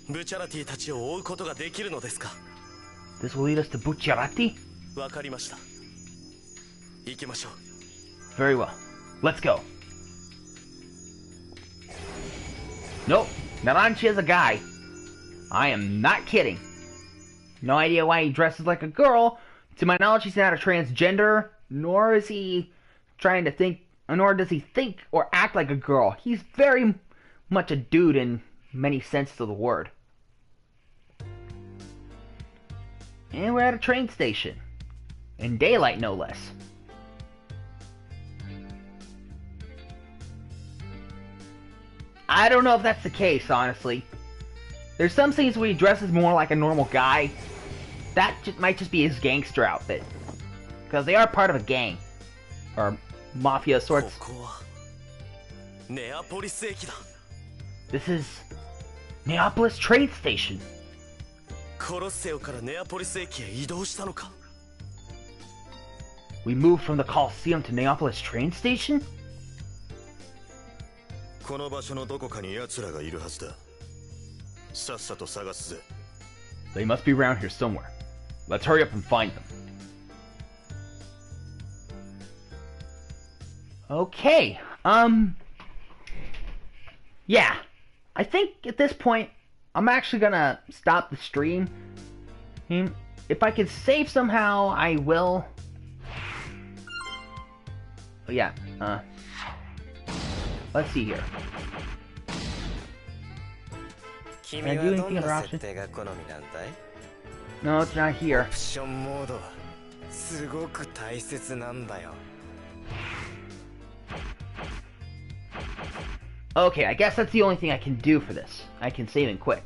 ブチャラティたちを追うことができるのですか？ This will lead us to Bucciarati? わかりました。行きましょう。 Very well. Let's go. Nope, Narancia's a guy. I am not kidding. No idea why he dresses like a girl. To my knowledge, he's not a transgender, nor is he trying to think, nor does he think or act like a girl. He's very much a dude in many senses of the word. And we're at a train station. In daylight, no less. I don't know if that's the case, honestly. There's some scenes where he dresses more like a normal guy. That might just be his gangster outfit. Because they are part of a gang. Or mafia of sorts. ここはネアポリス駅だ。 This is Neapolis train station. コロッセオからネアポリス駅へ移動したのか？ We moved from the Coliseum to Neapolis train station? この場所のどこかに奴らがいるはずだ。さっさと探すぜ。 They must be around here somewhere. Let's hurry up and find them. Okay, yeah. I think at this point, I'm actually gonna stop the stream. If I can save somehow, I will. Oh yeah, let's see here. 君はどんな設定が好みなんだい？ No, it's not here. オプションモードはすごく大切なんだよ。 Okay, I guess that's the only thing I can do for this. I can save and quit.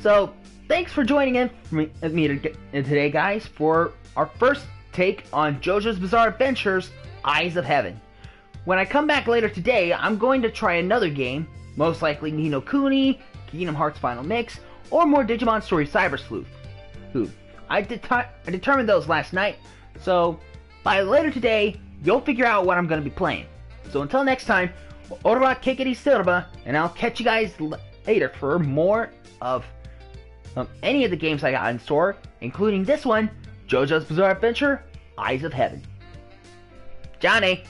So, thanks for joining in with me today, guys, for our first take on JoJo's Bizarre Adventures, Eyes of Heaven. when I come back later today, I'm going to try another game, most likely Ni no Kuni, Kingdom Hearts Final Mix, or more Digimon Story Cyber Sleuth. I determined those last night, so by later today, you'll figure out what I'm going to be playing. So until next time, Ora Kekeri Silva, and I'll catch you guys later for more of any of the games I got in store, including this one, JoJo's Bizarre Adventure, Eyes of Heaven. Johnny!